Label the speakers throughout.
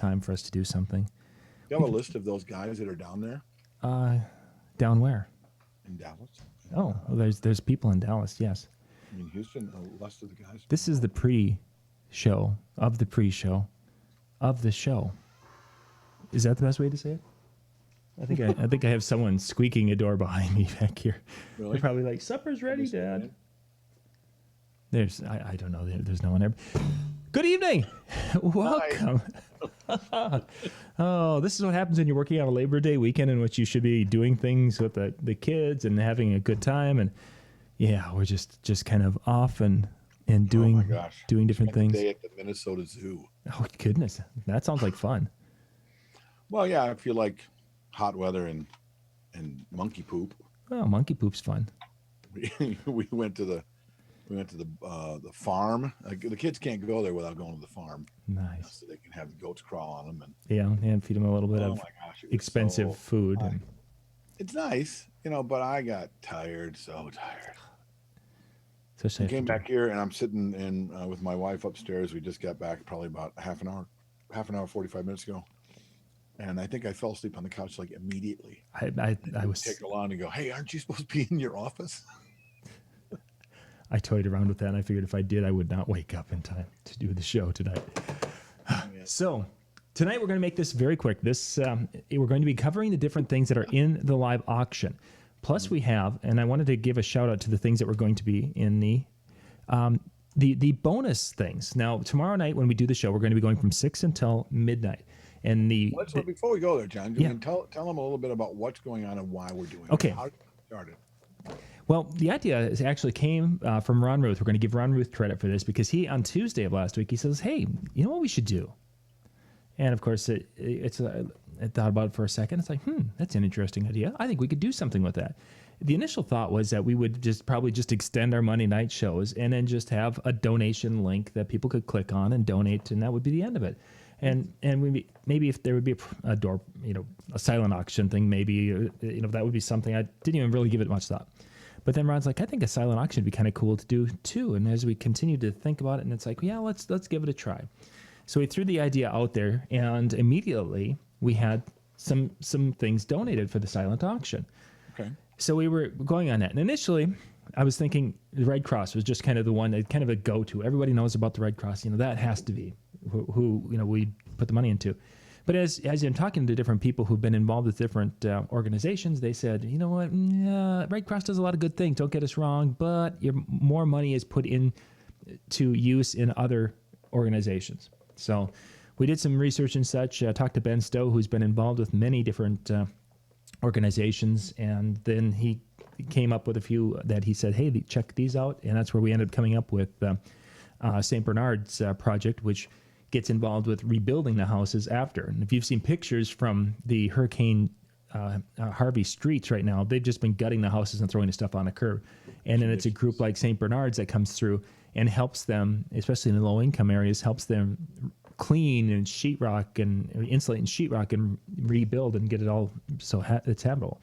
Speaker 1: time for us to do something.
Speaker 2: You have a list of those guys that are down there
Speaker 1: Down where?
Speaker 2: in Dallas?
Speaker 1: Oh, well, there's people in Dallas. Yes.
Speaker 2: I mean, Houston, a list of the guys.
Speaker 1: This is the pre-show of the pre-show of the show. Is that the best way to say it? I think I have someone squeaking a door behind me back here.
Speaker 2: Really?
Speaker 1: They're probably like, "Supper's ready, Dad." I don't know. There's no one there. Good evening. Welcome. Oh, this is what happens when you're working on a Labor Day weekend in which you should be doing things with the kids and having a good time. And yeah, we're just kind of off and doing
Speaker 2: Oh my gosh.
Speaker 1: doing different
Speaker 2: Spent the
Speaker 1: things.
Speaker 2: day at the Minnesota Zoo.
Speaker 1: Oh goodness, that sounds like fun.
Speaker 2: Well, yeah, I feel like hot weather and monkey poop.
Speaker 1: Oh, monkey poop's fun.
Speaker 2: We went to the farm. Like, the kids can't go there without going to the farm,
Speaker 1: Nice.
Speaker 2: so they can have the goats crawl on them. And
Speaker 1: Yeah, and feed them a little bit
Speaker 2: oh
Speaker 1: of
Speaker 2: my gosh, it was
Speaker 1: expensive
Speaker 2: so
Speaker 1: food.
Speaker 2: fun.
Speaker 1: And,
Speaker 2: It's nice, but I got tired, so tired.
Speaker 1: especially
Speaker 2: I came
Speaker 1: after
Speaker 2: back here and I'm sitting in with my wife upstairs. We just got back probably about half an hour, 45 minutes ago. And I think I fell asleep on the couch like immediately.
Speaker 1: I was
Speaker 2: Take along and go, hey, aren't you supposed to be in your office?
Speaker 1: I toyed around with that, and I figured if I did, I would not wake up in time to do the show tonight. So tonight we're going to make this very quick. We're going to be covering the different things that are in the live auction. Plus, we have, and I wanted to give a shout out to the things that were going to be in the bonus things. Now, tomorrow night when we do the show, we're going to be going from 6 until midnight. And
Speaker 2: Before we go there, John,
Speaker 1: Yeah.
Speaker 2: you can tell them a little bit about what's going on and why we're doing
Speaker 1: Okay.
Speaker 2: it. How did it started?
Speaker 1: Well, the idea actually came from Ron Ruth. We're going to give Ron Ruth credit for this because on Tuesday of last week, he says, hey, you know what we should do? And of course, I thought about it for a second. It's like, that's an interesting idea. I think we could do something with that. The initial thought was that we would probably extend our Monday night shows and then just have a donation link that people could click on and donate, and that would be the end of it. And maybe if there would be a door, a silent auction thing, maybe that would be something. I didn't even really give it much thought. But then Ron's like, I think a silent auction would be kind of cool to do too. And as we continue to think about it, and it's like, yeah, let's give it a try. So we threw the idea out there, and immediately we had some things donated for the silent auction.
Speaker 2: Okay.
Speaker 1: So we were going on that. And initially, I was thinking the Red Cross was just kind of the one, kind of a go-to. Everybody knows about the Red Cross. That has to be who we put the money into. But as I'm talking to different people who've been involved with different organizations, they said, you know what, Red Cross does a lot of good things, don't get us wrong, but more money is put in to use in other organizations. So we did some research and such, talked to Ben Stowe, who's been involved with many different organizations, and then he came up with a few that he said, hey, check these out, and that's where we ended up coming up with St. Bernard's project, which gets involved with rebuilding the houses after. And if you've seen pictures from the Hurricane Harvey streets right now, they've just been gutting the houses and throwing the stuff on a curb. And then it's a group like St. Bernard's that comes through and helps them, especially in the low-income areas, helps them clean and sheetrock and insulate and sheetrock and rebuild and get it all so it's habitable.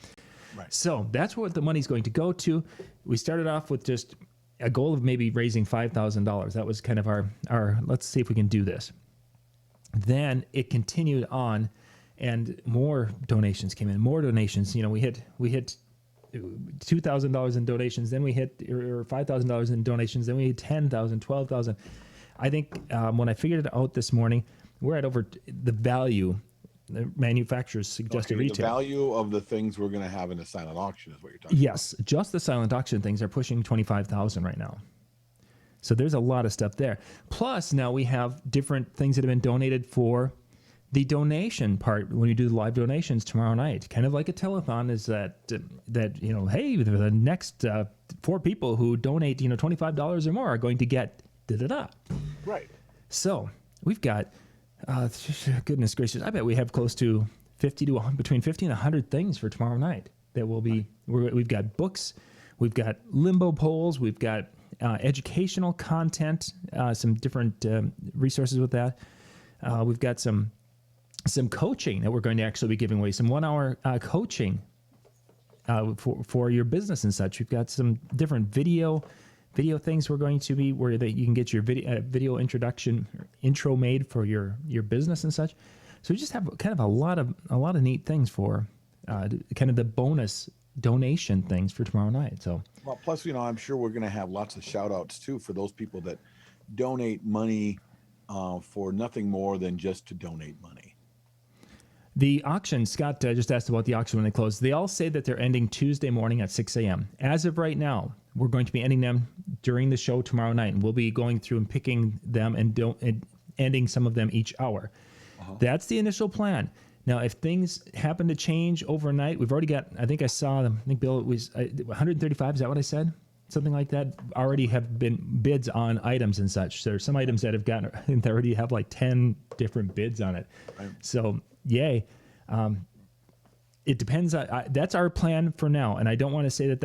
Speaker 2: Right.
Speaker 1: So that's what the money's going to go to. We started off with just a goal of maybe raising $5,000. That was kind of our let's see if we can do this. Then it continued on, and more donations came in. More donations. We hit $2,000 in donations. Then we hit or $5,000 in donations. Then we hit $10,000, $12,000. I think when I figured it out this morning, we're at over the value. The manufacturers suggested retail.
Speaker 2: The value of the things we're going to have in the silent auction is what you're talking about.
Speaker 1: Yes, just the silent auction things are pushing $25,000 right now. So there's a lot of stuff there. Plus, now we have different things that have been donated for the donation part when you do the live donations tomorrow night. Kind of like a telethon is that hey, the next 4 people who donate $25 or more are going to get da-da-da.
Speaker 2: Right.
Speaker 1: So we've got, goodness gracious, I bet we have close to between 50 and 100 things for tomorrow night that will be, we've got books, we've got limbo polls, we've got educational content, some different resources with that. We've got some coaching that we're going to actually be giving away, some 1-hour coaching for your business and such. We've got some different video things we're going to be that you can get your video intro made for your business and such. So we just have kind of a lot of neat things for kind of the bonus donation things for tomorrow night. So
Speaker 2: Well, plus, I'm sure we're going to have lots of shout outs too for those people that donate money for nothing more than just to donate money.
Speaker 1: the auction, Scott just asked about the auction when they close. They all say that they're ending Tuesday morning at 6 a.m. As of right now, we're going to be ending them during the show tomorrow night, and we'll be going through and picking them and ending some of them each hour. That's the initial plan. Now, if things happen to change overnight, we've already got, I think Bill, it was 135. Is that what I said? Something like that. Already have been bids on items and such. There's some items that have gotten, they already have like 10 different bids on it.
Speaker 2: Right.
Speaker 1: So, yay. It depends. That's our plan for now. And I don't want to say that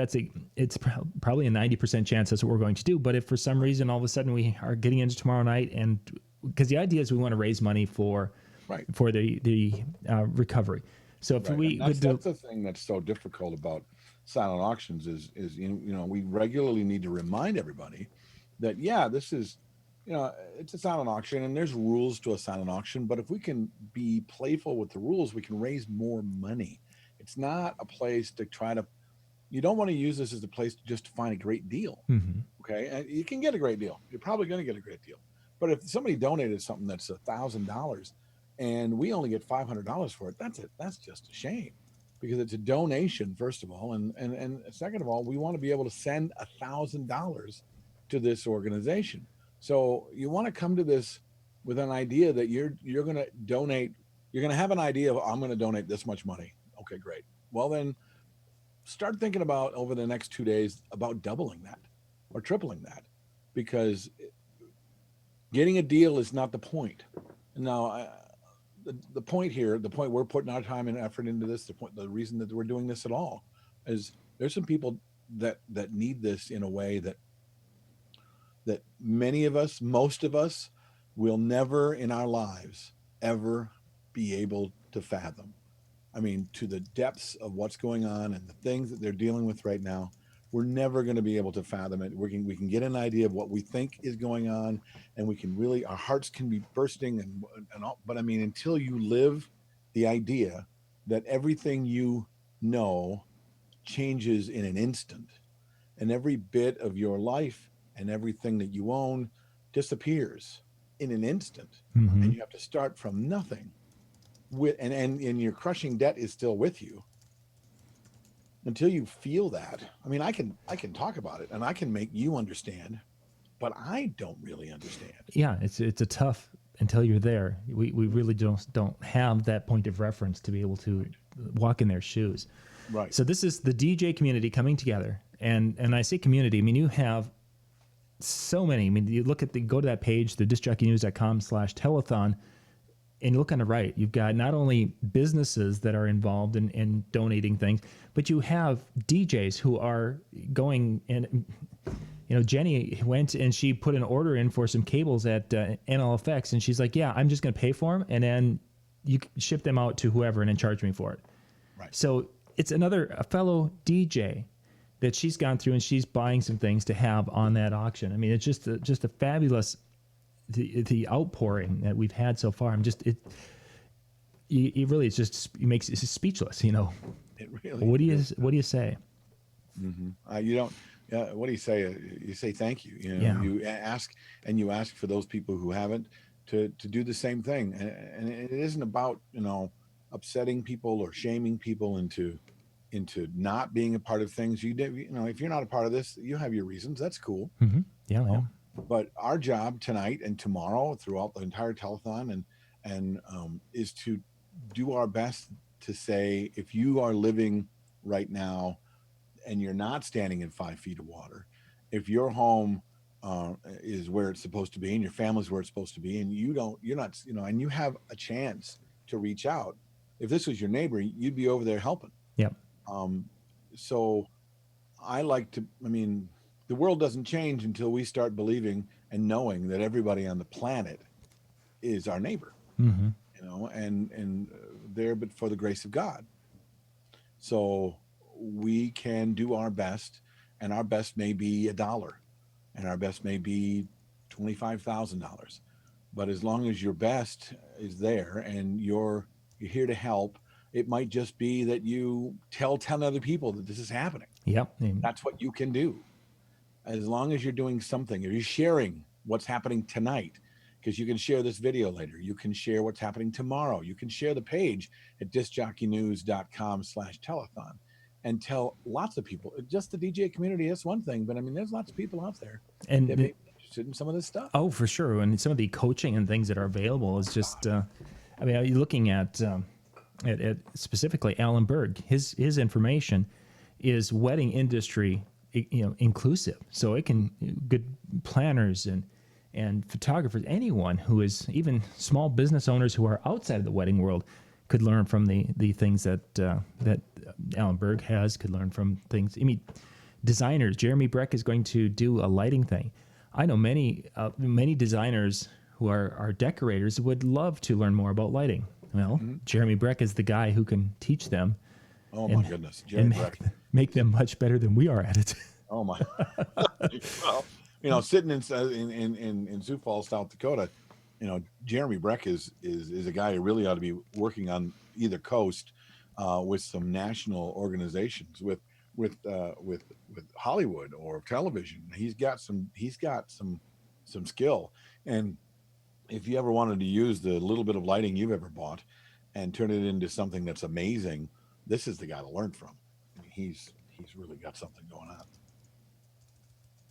Speaker 1: it's probably a 90% chance that's what we're going to do. But if for some reason all of a sudden we are getting into tomorrow night, and because the idea is we want to raise money for the recovery. So if
Speaker 2: that's the thing that's so difficult about silent auctions is we regularly need to remind everybody that this is it's a silent auction and there's rules to a silent auction, but if we can be playful with the rules, we can raise more money. It's not a place to you don't want to use this as a place just to find a great deal.
Speaker 1: Mm-hmm.
Speaker 2: Okay, and you can get a great deal. You're probably going to get a great deal, but if somebody donated something that's $1,000 and we only get $500 for it, that's just a shame, because it's a donation, first of all, and second of all, we want to be able to send $1,000 to this organization. So you want to come to this with an idea that you're going to donate. You're going to have an idea of, I'm going to donate this much money. Okay, great. Well, then start thinking about over the next 2 days about doubling that or tripling that, because getting a deal is not the point. Now, the point here, the point we're putting our time and effort into this, the reason that we're doing this at all is there's some people that need this in a way that many of us, most of us, will never in our lives ever be able to fathom. I mean, to the depths of what's going on and the things that they're dealing with right now, we're never going to be able to fathom it. We can get an idea of what we think is going on, and we can really, our hearts can be bursting and all, but I mean, until you live the idea that everything you know changes in an instant, and every bit of your life and everything that you own disappears in an instant, and you have to start from nothing and your crushing debt is still with you. Until you feel that, I mean, I can talk about it and I can make you understand, but I don't really understand.
Speaker 1: Yeah, it's a tough until you're there. We really don't have that point of reference to be able to walk in their shoes.
Speaker 2: Right.
Speaker 1: So this is the DJ community coming together, and I say community. I mean, you have so many. I mean, you go to that page, the discjockeynews.com/telethon, and you look on the right. You've got not only businesses that are involved in donating things, but you have DJs who are going and. Jenny went and she put an order in for some cables at NLFX, and she's like, yeah, I'm just going to pay for them, and then you ship them out to whoever and then charge me for it.
Speaker 2: Right.
Speaker 1: So it's a fellow DJ that she's gone through, and she's buying some things to have on that auction. I mean, it's just a fabulous, the outpouring that we've had so far. It really, it's just, it makes it speechless, It really. What do you say?
Speaker 2: Mm-hmm. You don't. What do you say? You say thank you. You ask for those people who haven't to do the same thing. And it isn't about upsetting people or shaming people into not being a part of things. If you're not a part of this, you have your reasons. That's cool.
Speaker 1: Mm-hmm. Yeah.
Speaker 2: But our job tonight and tomorrow, throughout the entire telethon, and is to do our best to say, if you are living right now and you're not standing in 5 feet of water, if your home is where it's supposed to be and your family's where it's supposed to be, and you're not, and you have a chance to reach out, if this was your neighbor, you'd be over there helping.
Speaker 1: Yep.
Speaker 2: So the world doesn't change until we start believing and knowing that everybody on the planet is our neighbor,
Speaker 1: mm-hmm.
Speaker 2: And there, but for the grace of God. So we can do our best, and our best may be $1, and our best may be $25,000, but as long as your best is there and you're here to help, it might just be that you tell 10 other people that this is happening.
Speaker 1: Yep.
Speaker 2: That's what you can do. As long as you're doing something, or you're sharing what's happening tonight, because you can share this video later. You can share what's happening tomorrow. You can share the page at discjockeynews.com/telethon and tell lots of people. Just the DJ community is one thing, but I mean, there's lots of people out there
Speaker 1: And
Speaker 2: that may be interested in some of this stuff.
Speaker 1: oh, for sure. And some of the coaching and things that are available is just, I mean, are you looking at specifically Alan Berg? His information is wedding industry, inclusive. So it can good planners and photographers, anyone who is even small business owners who are outside of the wedding world could learn from the things that Alan Berg has, could learn from things. I mean, designers, Jeremy Breck is going to do a lighting thing. I know many designers who are decorators would love to learn more about lighting. Well, Jeremy Breck is the guy who can teach them.
Speaker 2: Oh my goodness, Jeremy Breck.
Speaker 1: Make them much better than we are at it.
Speaker 2: Oh my! Well, sitting in Sioux Falls, South Dakota, Jeremy Breck is a guy who really ought to be working on either coast with some national organizations, with Hollywood or television. He's got some skill, and if you ever wanted to use the little bit of lighting you've ever bought and turn it into something that's amazing, this is the guy to learn from. I mean, he's really got something going on.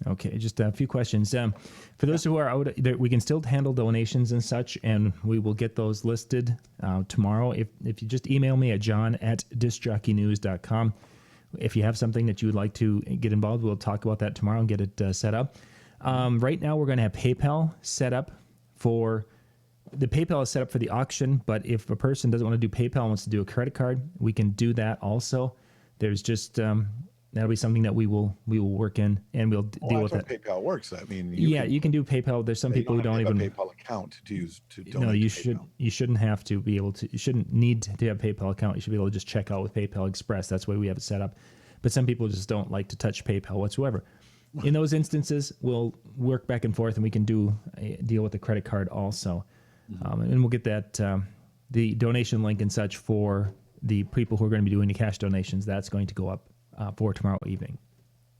Speaker 1: Okay, just a few questions. For those who are out, we can still handle donations and such, and we will get those listed tomorrow. If you just email me at john@discjockeynews.com. If you have something that you would like to get involved, we'll talk about that tomorrow and get it set up. Right now, we're going to have PayPal set up for the PayPal is set up for the auction, but if a person doesn't want to do PayPal and wants to do a credit card, we can do that also. There's just that'll be something that we will work in, and we'll deal with that.
Speaker 2: PayPal works. I mean,
Speaker 1: you can do PayPal. There's some people who don't even
Speaker 2: have a PayPal account to use to donate.
Speaker 1: No, you
Speaker 2: to
Speaker 1: should.
Speaker 2: PayPal.
Speaker 1: You shouldn't have to be able to. You shouldn't need to have a PayPal account. You should be able to just check out with PayPal Express. That's the way we have it set up. But some people just don't like to touch PayPal whatsoever. In those instances, we'll work back and forth, and we can deal with the credit card also. And we'll get that the donation link and such for the people who are going to be doing the cash donations. That's going to go up for tomorrow evening.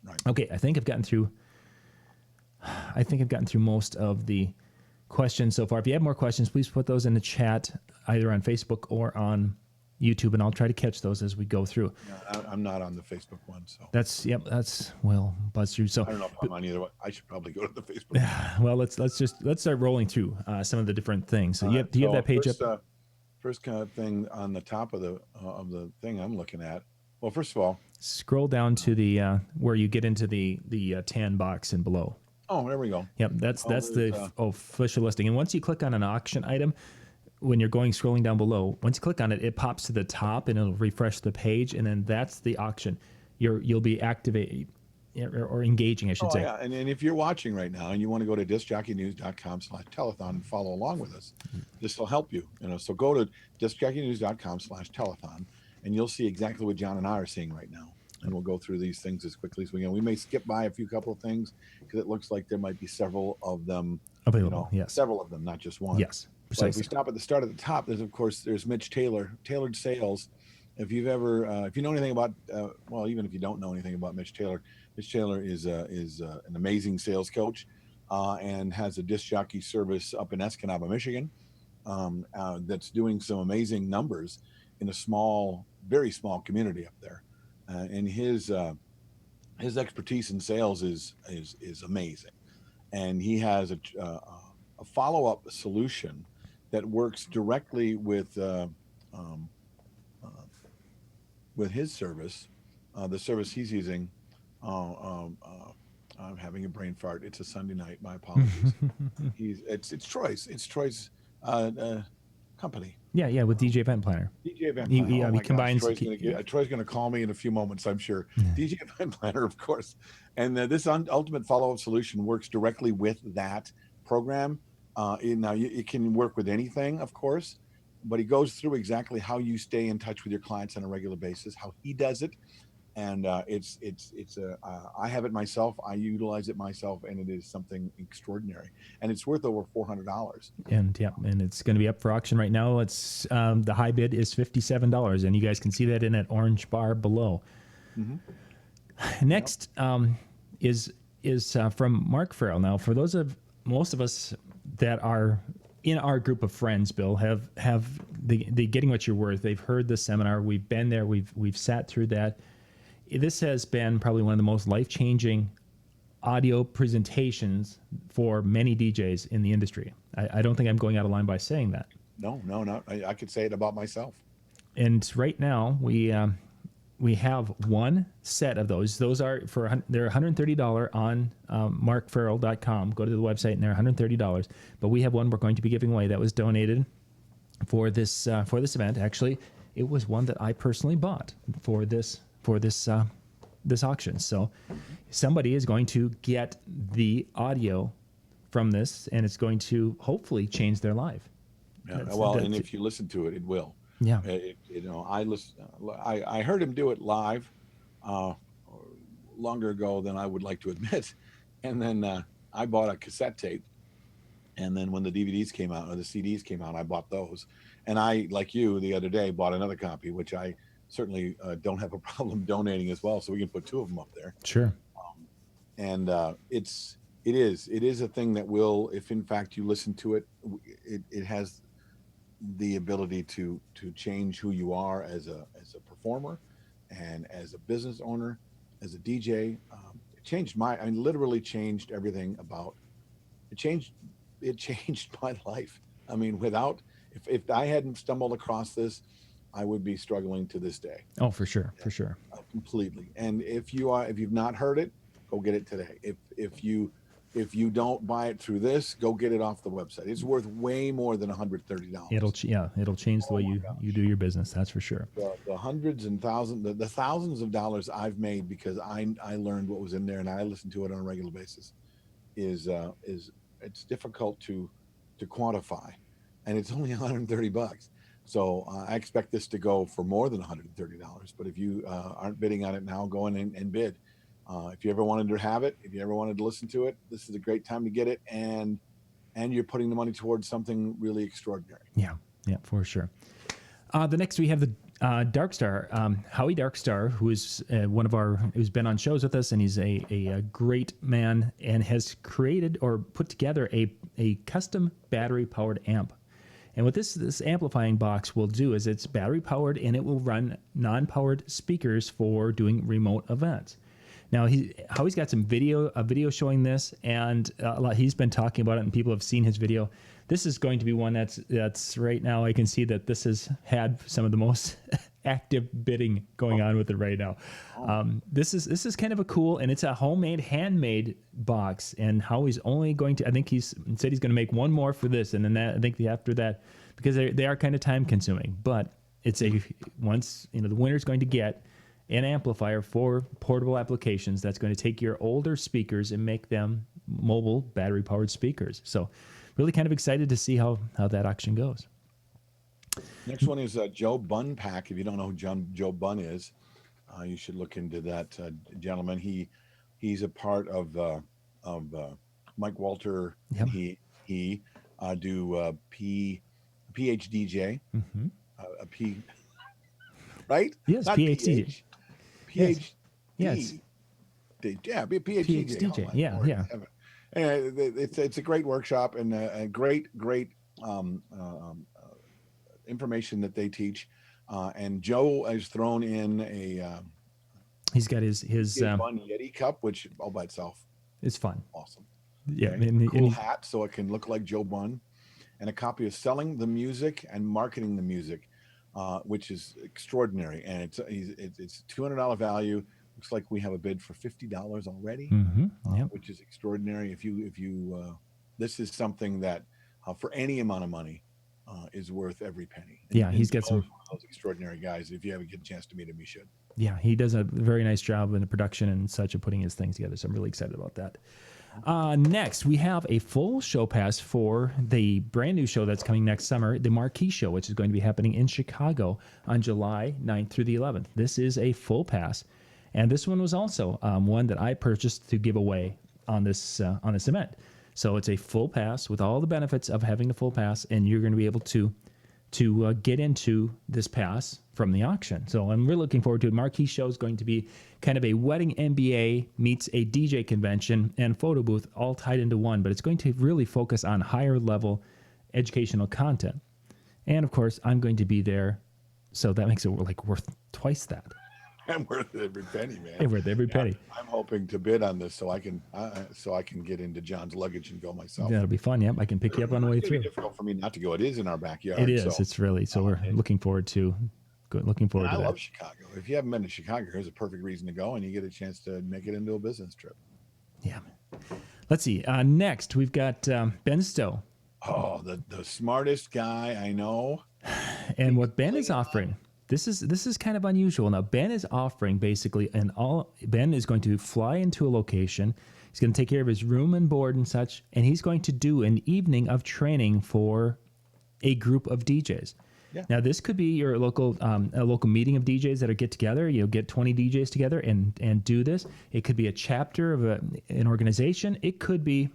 Speaker 2: Right.
Speaker 1: Okay, I think I've gotten through most of the questions so far. If you have more questions, please put those in the chat, either on Facebook or on YouTube, and I'll try to catch those as we go through.
Speaker 2: Yeah, I'm not on the Facebook one, so
Speaker 1: That's buzz through. So
Speaker 2: I don't know if I'm on either one. I should probably go to the Facebook one.
Speaker 1: well, let's start rolling through some of the different things. So do you have that page up?
Speaker 2: First kind of thing on the top of the thing I'm looking at. Well, first of all,
Speaker 1: scroll down to the where you get into the tan box and below.
Speaker 2: Oh, there we go.
Speaker 1: Yep, that's the official listing. And once you click on an auction item, when you're scrolling down below, once you click on it, it pops to the top and it'll refresh the page, and then that's the auction. You'll be activating or engaging, I should say.
Speaker 2: Yeah, and if you're watching right now and you want to go to discjockeynews.com/telethon and follow along with us, this will help you. So go to discjockeynews.com/telethon, and you'll see exactly what John and I are seeing right now. And we'll go through these things as quickly as we can. We may skip by a couple of things because it looks like there might be several of them
Speaker 1: available. Yes,
Speaker 2: several of them, not just one.
Speaker 1: Yes,
Speaker 2: precisely. But if we stop at the start at the top, there's Mitch Taylor, Tailored Sales. If you've ever, if you know anything about, even if you don't know anything about Mitch Taylor is an amazing sales coach, and has a disc jockey service up in Escanaba, Michigan, that's doing some amazing numbers in a very small community up there. And his expertise in sales is amazing, and he has a follow-up solution that works directly with his service, the service he's using. I'm having a brain fart. It's a Sunday night. My apologies. It's Troy's company.
Speaker 1: Yeah, with DJ Event Planner.
Speaker 2: DJ Event Planner.
Speaker 1: He combines.
Speaker 2: Troy's going to call me in a few moments, I'm sure. DJ Event Planner, of course. And this ultimate follow-up solution works directly with that program. Now, it can work with anything, of course, but he goes through exactly how you stay in touch with your clients on a regular basis, how he does it, and I have it myself. I utilize it myself, and it is something extraordinary. And it's worth over $400.
Speaker 1: And yeah, and it's going to be up for auction right now. It's the high bid is $57, and you guys can see that in that orange bar below.
Speaker 2: Mm-hmm.
Speaker 1: Next is from Mark Farrell. Now, for most of us that are in our group of friends, Bill, have the Getting What You're Worth. They've heard the seminar. We've been there. We've sat through that. This has been probably one of the most life-changing audio presentations for many DJs in the industry. I don't think I'm going out of line by saying that.
Speaker 2: No. I could say it about myself.
Speaker 1: And right now we have one set of those. Those are they're $130 on markfarrell.com. Go to the website and they're $130. But we have one we're going to be giving away that was donated for this event. Actually, it was one that I personally bought for this auction. So somebody is going to get the audio from this, and it's going to hopefully change their life.
Speaker 2: Yeah. And if you listen to it, it will.
Speaker 1: Yeah.
Speaker 2: I heard him do it live longer ago than I would like to admit, and then I bought a cassette tape, and then when the DVDs came out or the CDs came out, I bought those, and I, like you, the other day bought another copy, which I certainly don't have a problem donating as well, so we can put two of them up there.
Speaker 1: Sure.
Speaker 2: And it is a thing that will, if in fact you listen to it, it has the ability to change who you are as a performer and as a business owner, as a DJ. Literally changed everything about it. Changed my life. I mean, if I hadn't stumbled across this, I would be struggling to this day.
Speaker 1: Oh, for sure.
Speaker 2: Completely. And if you've not heard it, go get it today. If you don't buy it through this, go get it off the website. It's worth way more than $130.
Speaker 1: It'll change the way you do your business. That's for sure.
Speaker 2: The hundreds and thousands, the thousands of dollars I've made because I learned what was in there and I listen to it on a regular basis is it's difficult to quantify, and it's only $130. So I expect this to go for more than $130. But if you aren't bidding on it now, go in and bid. If you ever wanted to have it, if you ever wanted to listen to it, this is a great time to get it, and you're putting the money towards something really extraordinary.
Speaker 1: Yeah, for sure. The next we have the Darkstar, Howie Darkstar, who is who's been on shows with us, and he's a great man and has created or put together a custom battery powered amp. And what this amplifying box will do is it's battery powered and it will run non-powered speakers for doing remote events. Now Howie's got some video showing this, and he's been talking about it, and people have seen his video. This is going to be one that's right now. I can see that this has had some of the most active bidding going on with it right now. This is kind of a cool, and it's a handmade box. And Howie's only going to, I think he said he's going to make one more for this, and then I think after that, because they are kind of time consuming. But it's the winner's going to get an amplifier for portable applications that's going to take your older speakers and make them mobile battery powered speakers. So really kind of excited to see how that auction goes.
Speaker 2: Next one is Joe Bunn Pack. If you don't know who Joe Bunn is, you should look into that gentleman. He's a part of Mike Walter.
Speaker 1: Yep.
Speaker 2: He do PhDJ,
Speaker 1: mm-hmm.
Speaker 2: a P, right?
Speaker 1: Yes,
Speaker 2: not
Speaker 1: PhD.
Speaker 2: PhD.
Speaker 1: Yes.
Speaker 2: Yeah, be a PhD.
Speaker 1: PhDJ. Yeah.
Speaker 2: And it's a great workshop and a great information that they teach. And Joe has thrown in
Speaker 1: he's got his
Speaker 2: Bunn Yeti cup, which all by itself
Speaker 1: is fun.
Speaker 2: Awesome.
Speaker 1: Yeah,
Speaker 2: okay. And cool hat so it can look like Joe Bunn, and a copy of Selling the Music and Marketing the Music, which is extraordinary. And it's $200 value. Looks like we have a bid for $50 already,
Speaker 1: mm-hmm. Yep.
Speaker 2: Which is extraordinary. If you this is something that for any amount of money is worth every penny.
Speaker 1: And he's got some
Speaker 2: one of those extraordinary guys. If you ever get a chance to meet him, you should.
Speaker 1: Yeah, he does a very nice job in the production and such of putting his things together. So I'm really excited about that. Next, we have a full show pass for the brand new show that's coming next summer, the Marquee Show, which is going to be happening in Chicago on July 9th through the 11th. This is a full pass. And this one was also one that I purchased to give away on this event. So it's a full pass with all the benefits of having the full pass, and you're going to be able to get into this pass from the auction. So I'm really looking forward to it. Marquee Show is going to be kind of a wedding MBA meets a DJ convention and photo booth all tied into one, but it's going to really focus on higher level educational content. And of course, I'm going to be there, so that makes it like worth twice that.
Speaker 2: I'm worth every penny, man.
Speaker 1: Hey, worth every penny.
Speaker 2: I'm hoping to bid on this so I can get into John's luggage and go myself.
Speaker 1: That'll be fun. Yep, I can pick you up on the way
Speaker 2: It's gonna
Speaker 1: through.
Speaker 2: be difficult for me not to go. It is in our backyard.
Speaker 1: It is.
Speaker 2: So,
Speaker 1: It's really so. We're looking forward to looking forward
Speaker 2: I
Speaker 1: to that.
Speaker 2: love Chicago. If you haven't been to Chicago, here's a perfect reason to go, and you get a chance to make it into a business trip.
Speaker 1: Yeah. Let's see. Next, we've got Ben Stowe.
Speaker 2: Oh, the smartest guy I know.
Speaker 1: And what Ben is offering, this is kind of unusual. Now, Ben is offering basically Ben is going to fly into a location. He's going to take care of his room and board and such, and he's going to do an evening of training for a group of DJs.
Speaker 2: Yeah.
Speaker 1: Now, this could be your local a local meeting of DJs that are get together. Get 20 DJs together and do this. It could be a chapter of an organization. It could be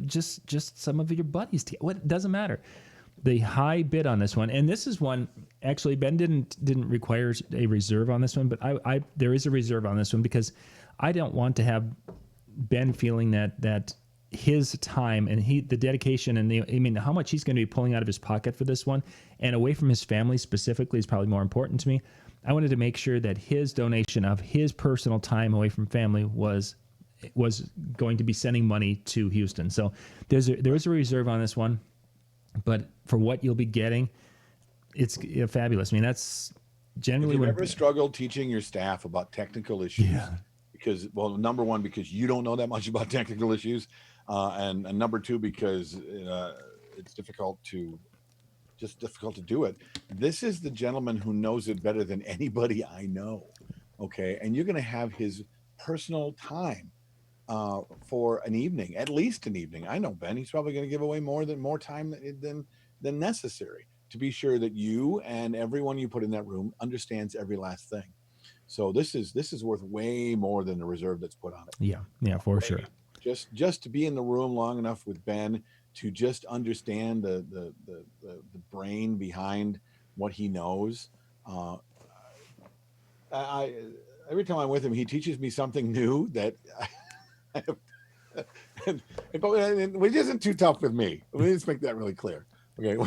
Speaker 1: just some of your buddies. What doesn't matter. The high bid on this one, and this is one actually Ben didn't require a reserve on this one, but I there is a reserve on this one because I don't want to have Ben feeling that his time and the dedication and how much he's going to be pulling out of his pocket for this one and away from his family specifically is probably more important to me. I wanted to make sure that his donation of his personal time away from family was going to be sending money to Houston. So there is a reserve on this one. But for what you'll be getting, it's fabulous. I mean, that's generally
Speaker 2: Have you
Speaker 1: when
Speaker 2: ever struggled teaching your staff about technical issues?
Speaker 1: Yeah.
Speaker 2: Because, well, number one, because you don't know that much about technical issues, and number two, because it's difficult to do it. This is the gentleman who knows it better than anybody I know. Okay, and you're going to have his personal time for an evening, at least an evening. I know Ben, he's probably going to give away more time than necessary to be sure that you and everyone you put in that room understands every last thing. So this is worth way more than the reserve that's put on it.
Speaker 1: Yeah, for sure.
Speaker 2: Just to be in the room long enough with Ben to just understand the brain behind what he knows. Every time I'm with him, he teaches me something new that which isn't too tough with me. Let's make that really clear. Okay,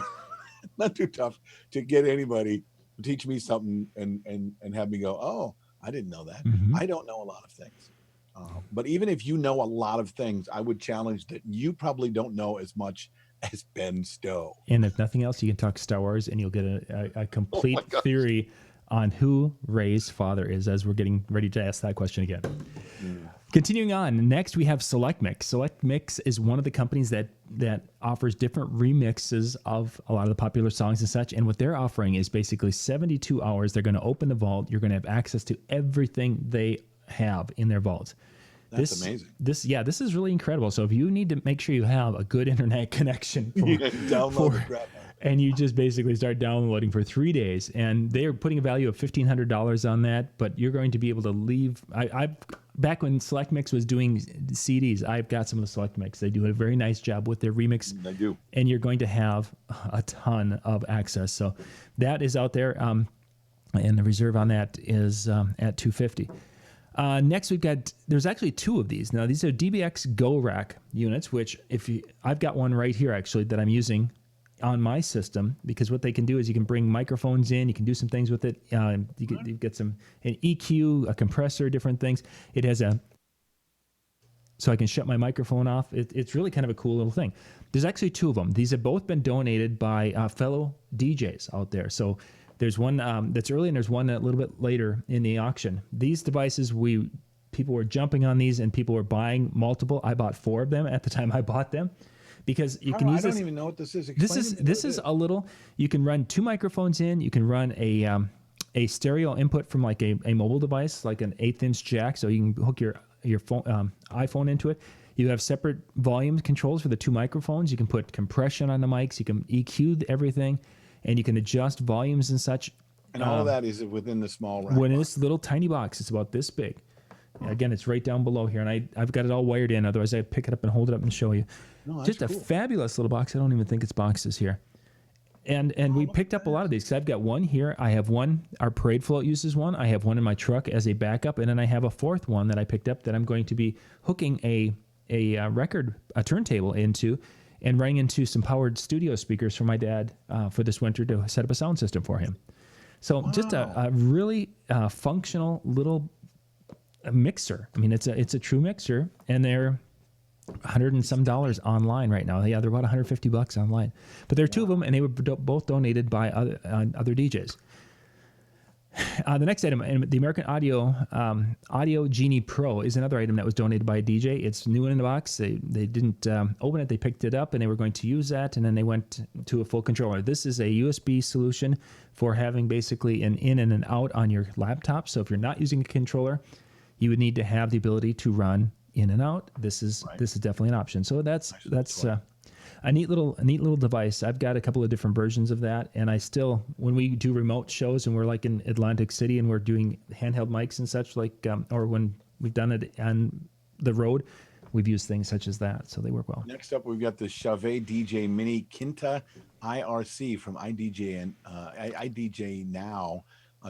Speaker 2: not too tough to get anybody to teach me something and have me go, oh, I didn't know that.
Speaker 1: Mm-hmm.
Speaker 2: I don't know a lot of things. But even if you know a lot of things, I would challenge that you probably don't know as much as Ben Stowe.
Speaker 1: And if nothing else, you can talk Star Wars and you'll get a complete theory on who Rey's father is as we're getting ready to ask that question again. Continuing on, next we have Select Mix. Select Mix is one of the companies that offers different remixes of a lot of the popular songs and such. And what they're offering is basically 72 hours. They're going to open the vault. You're going to have access to everything they have in their vault.
Speaker 2: That's amazing.
Speaker 1: This is really incredible. So if you need to make sure you have a good internet connection and you just basically start downloading for 3 days, and they are putting a value of $1,500 on that, but you're going to be able to leave. I back when Select Mix was doing CDs, I've got some of the Select Mix. They do a very nice job with their remix.
Speaker 2: They do. And
Speaker 1: you're going to have a ton of access. So that is out there. And the reserve on that is at $250. Next, there's actually two of these. Now, these are DBX Go Rack units, which I've got one right here actually that I'm using on my system, because what they can do is you can bring microphones in, you can do some things with it. You get an EQ, a compressor, different things. It has so I can shut my microphone off. It's really kind of a cool little thing. There's actually two of them. These have both been donated by fellow DJs out there. So there's one that's early and there's one a little bit later in the auction. These devices, people were jumping on these and people were buying multiple. I bought 4 of them at the time I bought them. Because you can use this.
Speaker 2: I don't even know what this is.
Speaker 1: This is a little. You can run 2 microphones in. You can run a stereo input from like a mobile device, like an 1/8-inch jack, so you can hook your phone, iPhone into it. You have separate volume controls for the 2 microphones. You can put compression on the mics. You can EQ everything, and you can adjust volumes and such.
Speaker 2: And all of that is within the small rack
Speaker 1: when
Speaker 2: box.
Speaker 1: this little tiny box, it's about this big. Again, it's right down below here, and I've got it all wired in. Otherwise, I'd pick it up and hold it up and show you.
Speaker 2: No, that's
Speaker 1: Just a
Speaker 2: cool.
Speaker 1: fabulous little box. I don't even think it's boxes here. And we picked up a lot of these because I've got one here. I have one. Our parade float uses one. I have one in my truck as a backup, and then I have a fourth one that I picked up that I'm going to be hooking a turntable into, and running into some powered studio speakers for my dad for this winter to set up a sound system for him. So just a really functional little mixer. I mean, it's a true mixer, and they're $100 and some online right now. Yeah, they're about $150 online. But there are two of them, and they were both donated by other DJs. The next item, and the American Audio Genie Pro, is another item that was donated by a DJ. It's new in the box. They didn't open it. They picked it up, and they were going to use that, and then they went to a full controller. This is a USB solution for having basically an in and an out on your laptop. So if you're not using a controller, you would need to have the ability to run in and out. This is definitely an option. So that's a neat little device. I've got a couple of different versions of that, and I still, when we do remote shows and we're like in Atlantic City and we're doing handheld mics and such, like or when we've done it on the road, we've used things such as that, so they work well.
Speaker 2: Next up, we've got the Chauvet DJ Mini Kinta IRC from IDJ, and IDJ Now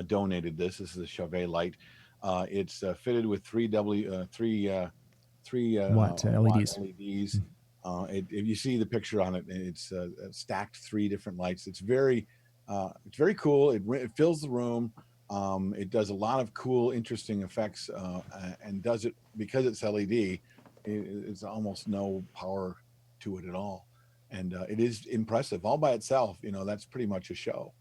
Speaker 2: donated this. This is a Chauvet light. It's fitted with three
Speaker 1: Watt LEDs.
Speaker 2: LEDs. If you see the picture on it, it's stacked 3 different lights. It's very cool. It fills the room. It does a lot of cool, interesting effects, and does it because it's LED. It's almost no power to it at all, and it is impressive all by itself. That's pretty much a show.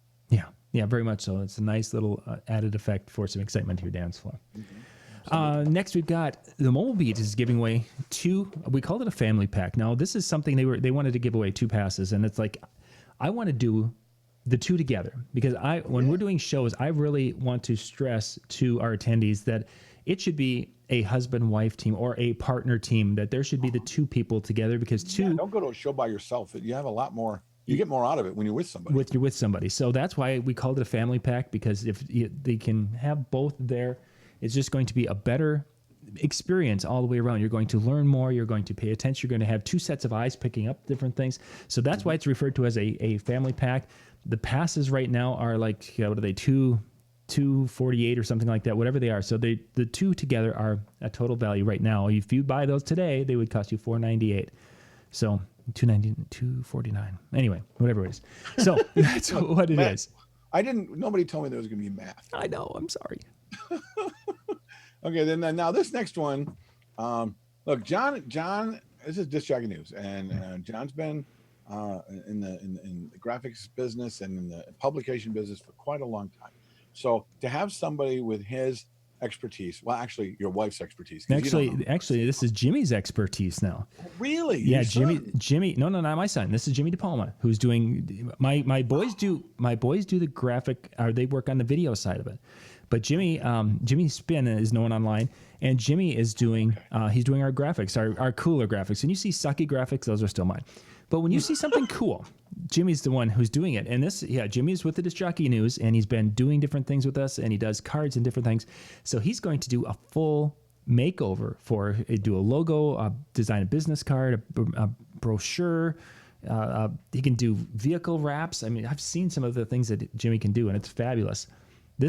Speaker 1: Yeah, very much so. It's a nice little added effect for some excitement to your dance floor. Next, we've got the Mobile Beat is giving away 2. We called it a family pack. Now, this is something they wanted to give away 2 passes, and it's like I want to do the 2 together because when we're doing shows, I really want to stress to our attendees that it should be a husband-wife team or a partner team. That there should be the 2 people together because
Speaker 2: don't go to a show by yourself. You have a lot more. You get more out of it when you're with somebody.
Speaker 1: You're with somebody. So that's why we called it a family pack, because if they can have both there, it's just going to be a better experience all the way around. You're going to learn more. You're going to pay attention. You're going to have 2 sets of eyes picking up different things. So that's why it's referred to as a family pack. The passes right now are like, what are they, $248 or something like that, whatever they are. So the 2 together are a total value right now. If you buy those today, they would cost you $498. So $249. Anyway, whatever it is. So that's what it is.
Speaker 2: Nobody told me there was going to be math.
Speaker 1: I know. I'm sorry.
Speaker 2: Okay, then now this next one. Look, John, this is Disc Jockey News, and John's been in the graphics business and in the publication business for quite a long time. So to have somebody with his expertise, well, actually, your wife's expertise.
Speaker 1: Actually, this is Jimmy's expertise now.
Speaker 2: Really?
Speaker 1: Yeah, Jimmy. No, not my son. This is Jimmy DePalma, who's doing my boys do the graphic. They work on the video side of it. But Jimmy Spin is known online, and Jimmy is doing he's doing our graphics, our cooler graphics. And you see sucky graphics; those are still mine. But when you see something cool, Jimmy's the one who's doing it. And Jimmy's with the Disc Jockey News, and he's been doing different things with us, and he does cards and different things. So he's going to do a full makeover do a logo, design a business card, a brochure. He can do vehicle wraps. I mean, I've seen some of the things that Jimmy can do, and it's fabulous. We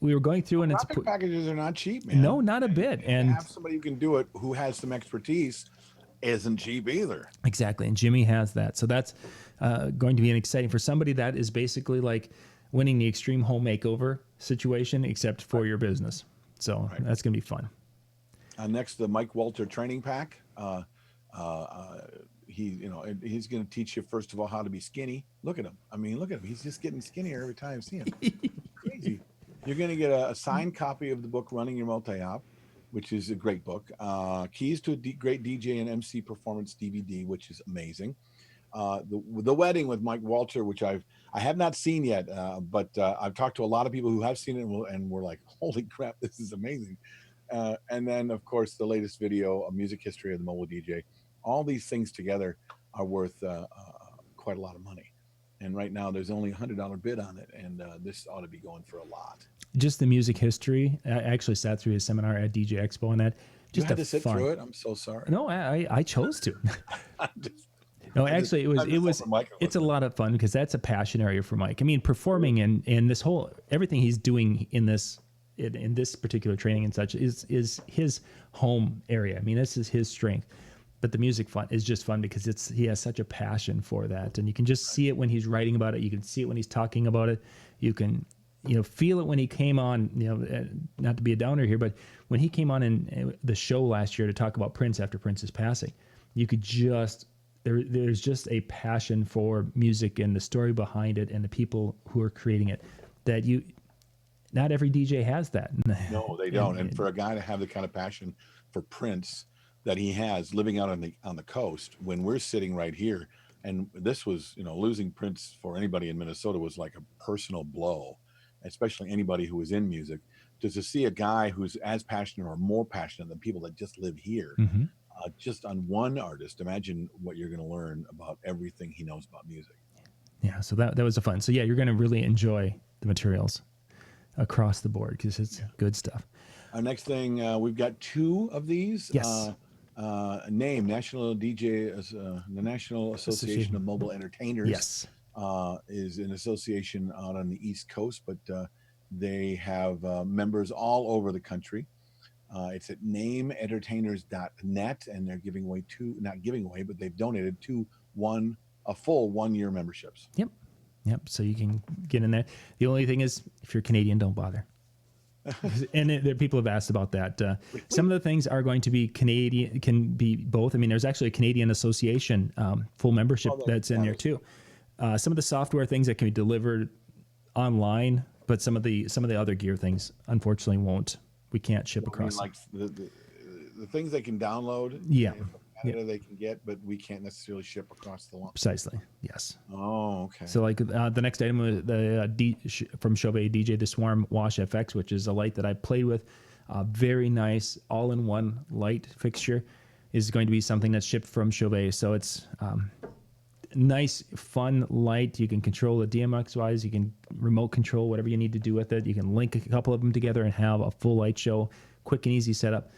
Speaker 1: were going through, and
Speaker 2: graphic packages are not cheap, man.
Speaker 1: No, not a bit. And
Speaker 2: have somebody who can do it, who has some expertise, isn't cheap either.
Speaker 1: Exactly, and Jimmy has that. So that's going to be exciting for somebody that is basically like winning the extreme home makeover situation, except for your business. So that's going to be fun.
Speaker 2: Next, the Mike Walter training pack. He's going to teach you, first of all, how to be skinny. Look at him. I mean, look at him. He's just getting skinnier every time I see him. It's crazy. You're going to get a signed copy of the book, Running Your Multi-Op, which is a great book. Keys to a great DJ and MC performance DVD, which is amazing. The Wedding with Mike Walter, which I have not seen yet, but I've talked to a lot of people who have seen it and were like, holy crap, this is amazing. And then, of course, the latest video, A Music History of the Mobile DJ. All these things together are worth quite a lot of money. and right now there's only $100 bid on it, and this ought to be going for a lot.
Speaker 1: Just the music history. I actually sat through his seminar at DJ Expo and that.
Speaker 2: You
Speaker 1: Just
Speaker 2: had
Speaker 1: a
Speaker 2: to sit
Speaker 1: fun.
Speaker 2: through it. I'm so sorry.
Speaker 1: No, I chose to.
Speaker 2: I'm just,
Speaker 1: No,
Speaker 2: I'm just,
Speaker 1: actually,
Speaker 2: I'm just hoping Mike
Speaker 1: it's a
Speaker 2: was
Speaker 1: lot of fun because that's a passion area for Mike. I mean, performing and this whole everything he's doing in this particular training and such is his home area. I mean, this is his strength. But the music fun is just fun because he has such a passion for that, and you can just see it when he's writing about it. You can see it when he's talking about it. You can feel it when he came on. Not to be a downer here, but when he came on in the show last year to talk about Prince after Prince's passing, you could just there's just a passion for music and the story behind it and the people who are creating it that not every DJ has that.
Speaker 2: No, they don't. And for a guy to have the kind of passion for Prince that he has living out on the coast, when we're sitting right here, and this was, losing Prince for anybody in Minnesota was like a personal blow, especially anybody who was in music. Just to see a guy who's as passionate or more passionate than people that just live here,
Speaker 1: Mm-hmm.
Speaker 2: just on one artist, imagine what you're going to learn about everything he knows about music.
Speaker 1: Yeah, so that was a fun. So yeah, you're going to really enjoy the materials across the board because it's good stuff.
Speaker 2: Our next thing, we've got 2 of these.
Speaker 1: Yes.
Speaker 2: Name National DJ, the National Association of Mobile Entertainers.
Speaker 1: Yes.
Speaker 2: Is an association out on the East Coast, but they have members all over the country. It's at nameentertainers.net, and they're giving away not giving away, but they've donated a full 1-year memberships.
Speaker 1: Yep. So you can get in there. The only thing is, if you're Canadian, don't bother. And people have asked about that. Some of the things are going to be Canadian, can be both. I mean, there's actually a Canadian Association full membership that's in there too. Some of the software things that can be delivered online, but some of the other gear things, unfortunately, won't. We can't ship across.
Speaker 2: Like the things they can download.
Speaker 1: Yeah.
Speaker 2: From Canada they can get, but we can't necessarily ship across the line.
Speaker 1: Precisely. Yes.
Speaker 2: Oh, okay.
Speaker 1: So like the next item was from Chauvet DJ, the Swarm Wash FX, which is a light that I played with. Very nice all-in-one light fixture is going to be something that's shipped from Chauvet. So it's nice, fun light. You can control it DMX-wise. You can remote control whatever you need to do with it. You can link a couple of them together and have a full light show. Quick and easy setup.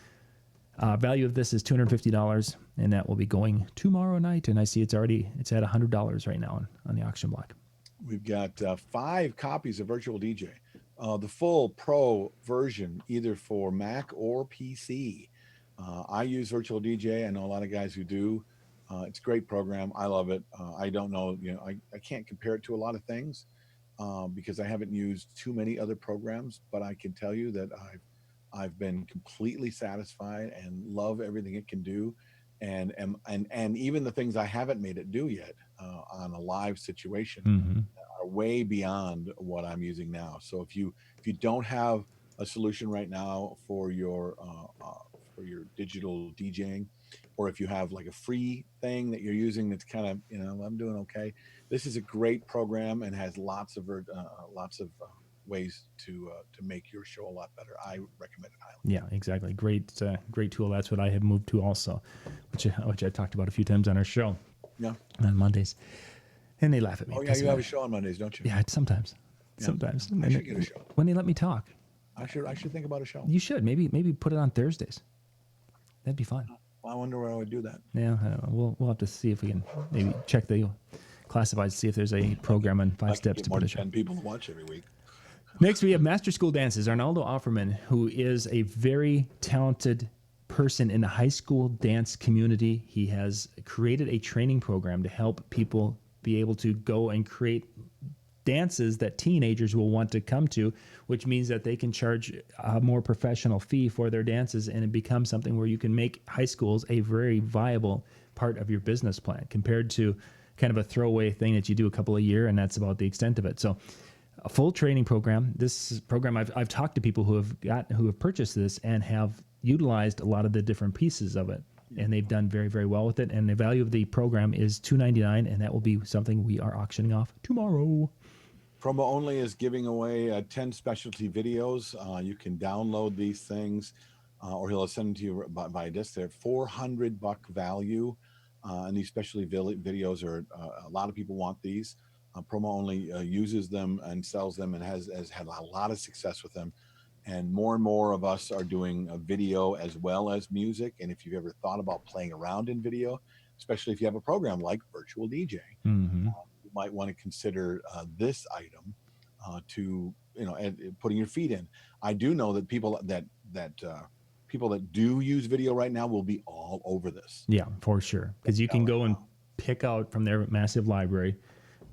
Speaker 1: Value of this is $250, and that will be going tomorrow night. And I see it's at $100 right now on the auction block.
Speaker 2: We've got 5 copies of Virtual DJ, the full pro version, either for Mac or PC. I use Virtual DJ. I know a lot of guys who do. It's a great program. I love it. I don't know, I can't compare it to a lot of things because I haven't used too many other programs, but I can tell you that I've been completely satisfied and love everything it can do, and even the things I haven't made it do yet on a live situation are way beyond what I'm using now. So if you don't have a solution right now for your digital DJing, or if you have like a free thing that you're using that's kind of I'm doing okay, this is a great program and has lots of ways to make your show a lot better. I recommend it highly.
Speaker 1: Yeah, exactly. Great tool. That's what I have moved to also, which I talked about a few times on our show.
Speaker 2: Yeah.
Speaker 1: On Mondays, and they laugh at me.
Speaker 2: Oh yeah, you have a show on Mondays, don't you?
Speaker 1: Yeah, sometimes.
Speaker 2: Yeah.
Speaker 1: Sometimes.
Speaker 2: I should get a show.
Speaker 1: When they let me talk.
Speaker 2: I should think about a show.
Speaker 1: You should maybe put it on Thursdays. That'd be fun.
Speaker 2: I wonder where I would do that.
Speaker 1: Yeah, I don't know. We'll have to see if we can maybe check the classifieds, see if there's a program on 5 steps to put a show.
Speaker 2: 10 people to watch every week.
Speaker 1: Next, we have Master School Dances. Arnaldo Offerman, who is a very talented person in the high school dance community. He has created a training program to help people be able to go and create dances that teenagers will want to come to, which means that they can charge a more professional fee for their dances, and it becomes something where you can make high schools a very viable part of your business plan compared to kind of a throwaway thing that you do a couple a year, and that's about the extent of it. So a full training program. This program, I've talked to people who have purchased this and have utilized a lot of the different pieces of it, and they've done very, very well with it. And the value of the program is $299, and that will be something we are auctioning off tomorrow.
Speaker 2: Promo Only is giving away 10 specialty videos. You can download these things, or he'll send them to you by disc. They're $400 value, and these specialty videos are a lot of people want these. Promo Only uses them and sells them and has had a lot of success with them. And more of us are doing a video as well as music. And if you've ever thought about playing around in video, especially if you have a program like Virtual DJ,
Speaker 1: Mm-hmm.
Speaker 2: you might want to consider this item to, and putting your feet in. I do know that people that do use video right now will be all over this.
Speaker 1: Yeah, for sure. Because you can go and pick out from their massive library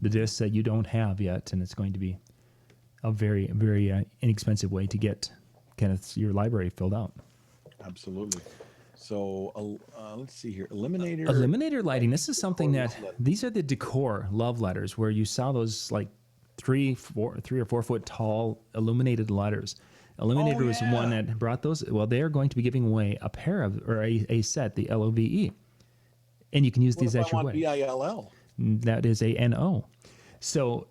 Speaker 1: the discs that you don't have yet, and it's going to be a very, very inexpensive way to get kind of your library filled out.
Speaker 2: Absolutely. So let's see here.
Speaker 1: Eliminator lighting. This is something that these are the decor love letters where you saw those like 3 or 4 foot tall illuminated letters. Illuminator was one that brought those. Well, they are going to be giving away a pair of, or a set, the LOVE, and you can use these at your wedding.
Speaker 2: BILL.
Speaker 1: That is a NO. So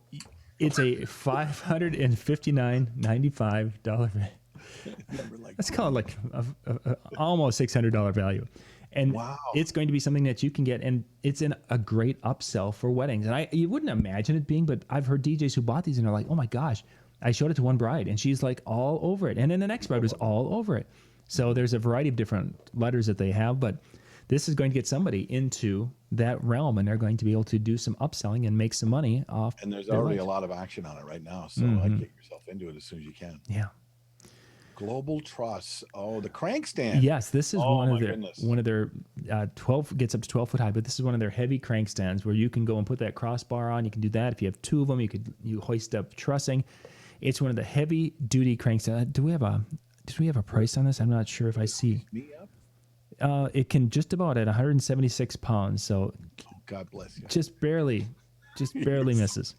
Speaker 1: it's a $559.95. Let's call it like a almost $600 value. And it's going to be something that you can get, and it's a great upsell for weddings. And you wouldn't imagine it being, but I've heard DJs who bought these and are like, oh my gosh, I showed it to one bride and she's like all over it. And then the next bride was all over it. So there's a variety of different letters that they have, but this is going to get somebody into that realm, and they're going to be able to do some upselling and make some money off.
Speaker 2: And there's already a lot of action on it right now. So I'd get yourself into it as soon as you can.
Speaker 1: Yeah.
Speaker 2: Global Truss. Oh, the crank stand.
Speaker 1: Yes, this is one of their 12 gets up to 12 foot high, but this is one of their heavy crank stands where you can go and put that crossbar on. You can do that. If you have 2 of them, you hoist up trussing. It's one of the heavy duty crank stands. Did we have a price on this? I'm not sure if I see.
Speaker 2: Me up?
Speaker 1: It can just about at 176 pounds. So
Speaker 2: God bless you.
Speaker 1: Just barely misses.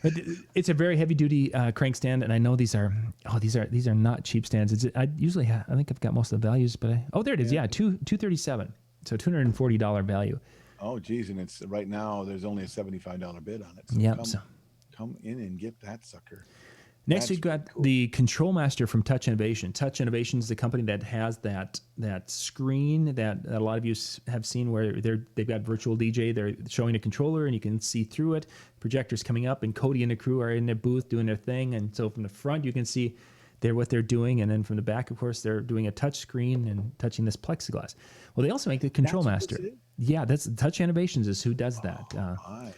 Speaker 1: But it's a very heavy duty crank stand, and I know these are not cheap stands. I think I've got most of the values, but there it is. Yeah, $237, so $240 value.
Speaker 2: Oh geez, and it's right now there's only a $75 bid on it. So come in and get that sucker.
Speaker 1: Next, we've got the Control Master from Touch Innovation. Touch Innovation is the company that has that screen that a lot of you have seen where they've got Virtual DJ. They're showing a controller and you can see through it. Projectors coming up, and Cody and the crew are in their booth doing their thing. And so from the front, you can see what they're doing, and then from the back, of course, they're doing a touch screen and touching this plexiglass. Well, they also make the Control Master. Yeah, that's Touch Innovations is who does that.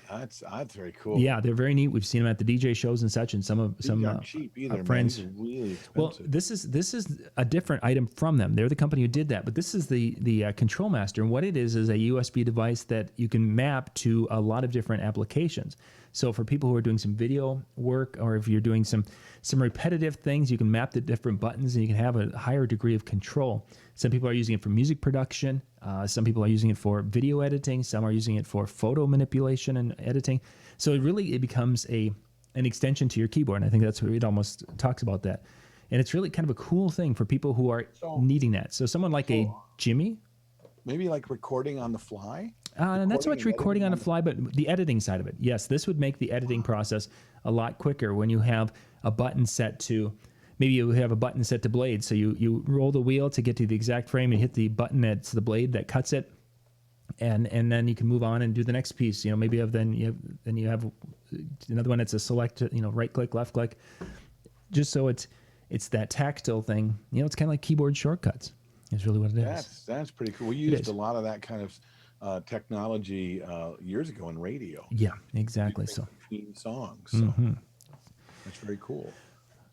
Speaker 2: That's very cool.
Speaker 1: Yeah, they're very neat. We've seen them at the DJ shows and such, and some
Speaker 2: cheap either,
Speaker 1: friends.
Speaker 2: Man. Really expensive.
Speaker 1: Well, this is a different item from them. They're the company who did that, but this is the Control Master, and what it is a USB device that you can map to a lot of different applications. So for people who are doing some video work, or if you're doing some repetitive things, you can map the different buttons and you can have a higher degree of control. Some people are using it for music production. Some people are using it for video editing. Some are using it for photo manipulation and editing. So it becomes an extension to your keyboard. And I think that's what it almost talks about that. And it's really kind of a cool thing for people who are needing that. So someone like a Jimmy.
Speaker 2: Maybe like recording on the fly?
Speaker 1: Not so much recording on the fly, but the editing side of it. Yes, this would make the editing process a lot quicker when you have a button set to, maybe you have a button set to blade. So you roll the wheel to get to the exact frame and hit the button that's the blade that cuts it. And then you can move on and do the next piece. Maybe you have another one that's a select, right click, left click, just so it's that tactile thing. It's kind of like keyboard shortcuts. Is really what it is.
Speaker 2: That's pretty cool. We used a lot of that kind of technology years ago in radio.
Speaker 1: Yeah, exactly. So
Speaker 2: between songs, so that's very cool.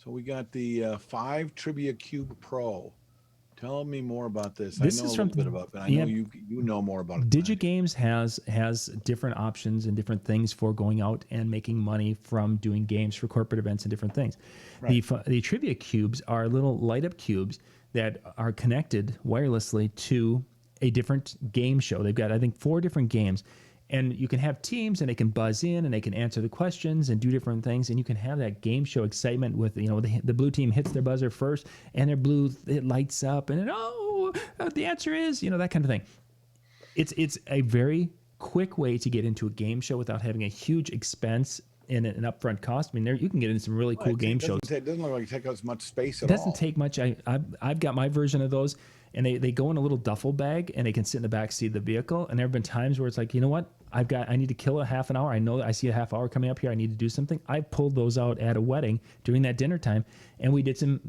Speaker 2: So we got the 5 Trivia Cube Pro. Tell me more about this.
Speaker 1: This
Speaker 2: I know
Speaker 1: is
Speaker 2: a little bit about it, but I know you know more about it.
Speaker 1: DigiGames has different options and different things for going out and making money from doing games for corporate events and different things. Right. The Trivia Cubes are little light up cubes that are connected wirelessly to a different game show. They've got, I think, 4 different games. And you can have teams, and they can buzz in, and they can answer the questions and do different things. And you can have that game show excitement with, the blue team hits their buzzer first, and their blue, it lights up, and the answer is, that kind of thing. It's a very quick way to get into a game show without having a huge expense in an upfront cost. I mean, you can get into some really cool game shows.
Speaker 2: It doesn't look like it takes as much space at all.
Speaker 1: It doesn't take much. I've got my version of those, and they go in a little duffel bag, and they can sit in the back seat of the vehicle. And there have been times where it's like, you know what? I need to kill a half an hour. I know I see a half hour coming up here. I need to do something. I pulled those out at a wedding during that dinner time, and we did some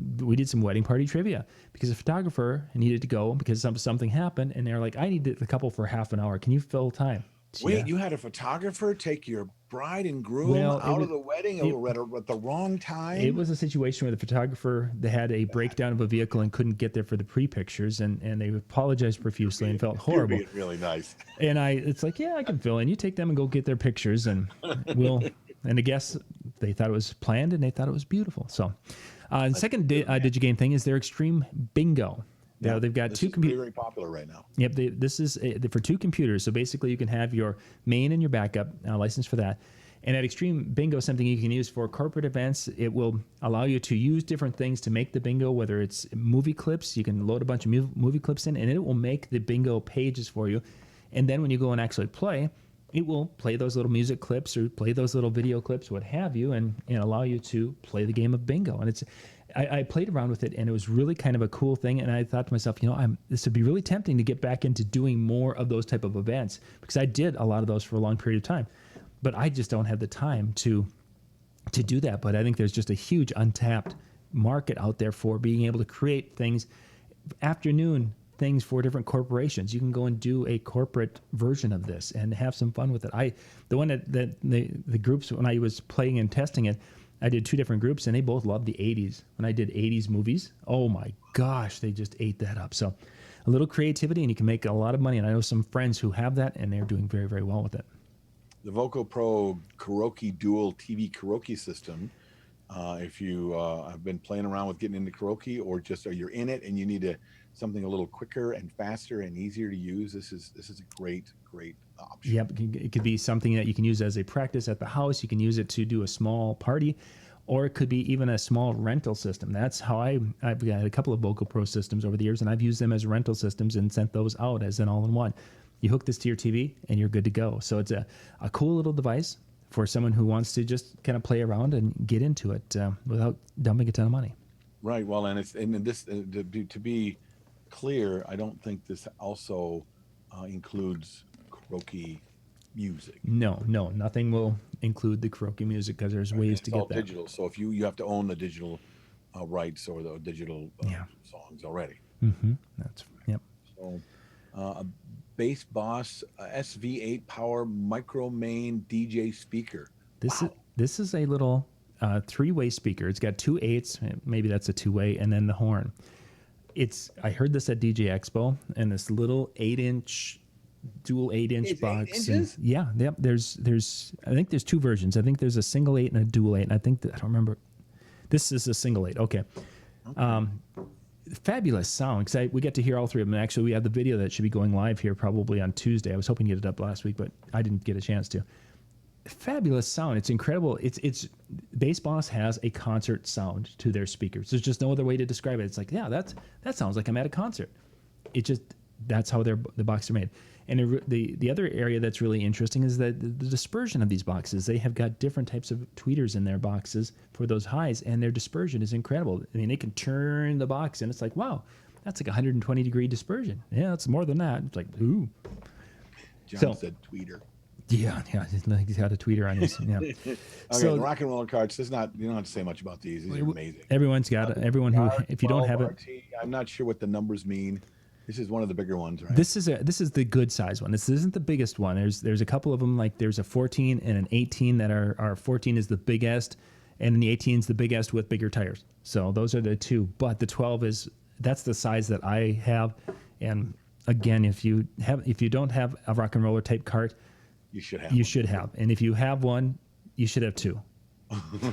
Speaker 1: wedding party trivia because a photographer needed to go because something happened, and they're like, I need a couple for half an hour. Can you fill time?
Speaker 2: Wait,
Speaker 1: Yeah.
Speaker 2: you had a photographer take your bride and groom
Speaker 1: Well,
Speaker 2: out of the wedding at the wrong time?
Speaker 1: It was a situation where the photographer, they had a breakdown of a vehicle and couldn't get there for the pre-pictures, and they apologized profusely and felt
Speaker 2: You're
Speaker 1: horrible.
Speaker 2: being really nice.
Speaker 1: And it's like, yeah, I can fill in. You take them and go get their pictures, and and the guests, they thought it was planned and they thought it was beautiful. So, the second DigiGame thing is their Extreme Bingo. Now they've got two computers.
Speaker 2: Very popular right now.
Speaker 1: Yep, this is for two computers. So basically, you can have your main and your backup license for that. And at Extreme Bingo is something you can use for corporate events. It will allow you to use different things to make the bingo, whether it's movie clips. You can load a bunch of movie clips in, and it will make the bingo pages for you. And then when you go and actually play, it will play those little music clips or play those little video clips, what have you, and allow you to play the game of bingo. And I played around with it, and it was really kind of a cool thing. And I thought to myself, this would be really tempting to get back into doing more of those type of events, because I did a lot of those for a long period of time. But I just don't have the time to do that. But I think there's just a huge untapped market out there for being able to create things, afternoon things for different corporations. You can go and do a corporate version of this and have some fun with it. The one that the groups, when I was playing and testing it, I did two different groups, and they both loved the 80s. When I did 80s movies, oh my gosh, they just ate that up. So a little creativity, and you can make a lot of money. And I know some friends who have that, and they're doing very, very well with it.
Speaker 2: The Voco Pro Karaoke Dual TV Karaoke system. If you have been playing around with getting into karaoke, or just you're in it and you need something a little quicker and faster and easier to use, this is a great option.
Speaker 1: Yep, it could be something that you can use as a practice at the house. You can use it to do a small party, or it could be even a small rental system. That's how I've got a couple of Voco Pro systems over the years, and I've used them as rental systems and sent those out as an all-in-one. You hook this to your TV and you're good to go. So it's a cool little device for someone who wants to just kind of play around and get into it without dumping a ton of money.
Speaker 2: Right. Well, and this to be clear, I don't think this also includes karaoke music.
Speaker 1: No, nothing will include the karaoke music, because there's ways to get that.
Speaker 2: It's all digital. So if you have to own the digital rights or the digital songs already.
Speaker 1: Mm-hmm. Yep.
Speaker 2: So a Bass Boss SV8 Power Micro Main DJ speaker.
Speaker 1: This is a little three-way speaker. It's got two 8s, maybe that's a two-way, and then the horn. I heard this at DJ Expo, and this little 8-inch dual 8-inch box.
Speaker 2: 8 inches?
Speaker 1: Yeah. There's I think there's two versions. I think there's a single 8 and a dual 8, and I don't remember. This is a single 8. Okay. Fabulous sound, because we get to hear all three of them. And actually, we have the video that should be going live here probably on Tuesday. I was hoping to get it up last week, but I didn't get a chance to. Fabulous sound. It's incredible. It's Bass Boss has a concert sound to their speakers. There's just no other way to describe it. It's like, yeah, that sounds like I'm at a concert. That's how the boxes are made. And the other area that's really interesting is that the dispersion of these boxes. They have got different types of tweeters in their boxes for those highs, and their dispersion is incredible. I mean, they can turn the box, and it's like, wow, that's like 120-degree dispersion. Yeah, it's more than that. It's like, ooh.
Speaker 2: John said tweeter.
Speaker 1: Yeah, he's got a tweeter on his. Yeah.
Speaker 2: Okay,
Speaker 1: so,
Speaker 2: the rock and roller carts. You don't have to say much about these. These are amazing.
Speaker 1: Everyone's got everyone who, if you don't have it,
Speaker 2: I'm not sure what the numbers mean. This is one of the bigger ones, right?
Speaker 1: This is the good size one. This isn't the biggest one. There's a couple of them, like there's a 14 and an 18 that are 14 is the biggest, and the 18 is the biggest with bigger tires. So those are the two. But the 12 that's the size that I have. And again, if you don't have a rock and roller type cart, you should have. And if you have one, you should have two.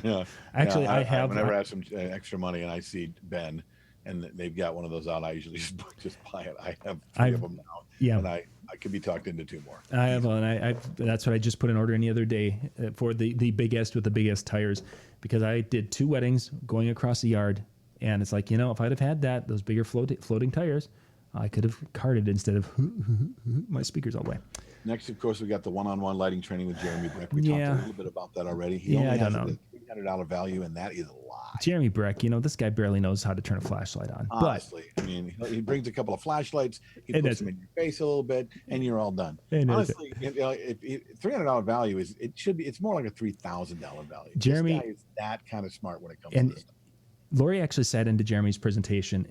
Speaker 2: Yeah.
Speaker 1: Actually, I have.
Speaker 2: Whenever I have some extra money and I see Ben, and they've got one of those out, I usually just buy it. I have three of them now.
Speaker 1: Yeah.
Speaker 2: And I could be talked into two more.
Speaker 1: I have one. That's what I just put an order in the other day for the biggest with the biggest tires, because I did 2 weddings going across the yard, and it's like, if I'd have had those bigger floating tires, I could have carted instead of my speakers all the way.
Speaker 2: Next, of course, we got the one-on-one lighting training with Jeremy Breck. We talked a little bit about that already. He
Speaker 1: I don't know.
Speaker 2: $300 value, and that is a lot.
Speaker 1: Jeremy Breck, this guy barely knows how to turn a flashlight on.
Speaker 2: Honestly, I mean, he brings a couple of flashlights, he
Speaker 1: And
Speaker 2: puts
Speaker 1: that's
Speaker 2: them in your face a little bit, and you're all done.
Speaker 1: And that's
Speaker 2: Honestly, $300 value it's more like a $3,000 value.
Speaker 1: Jeremy-
Speaker 2: this guy is that kind of smart when it comes
Speaker 1: And-
Speaker 2: to this stuff.
Speaker 1: Lori actually sat into Jeremy's presentation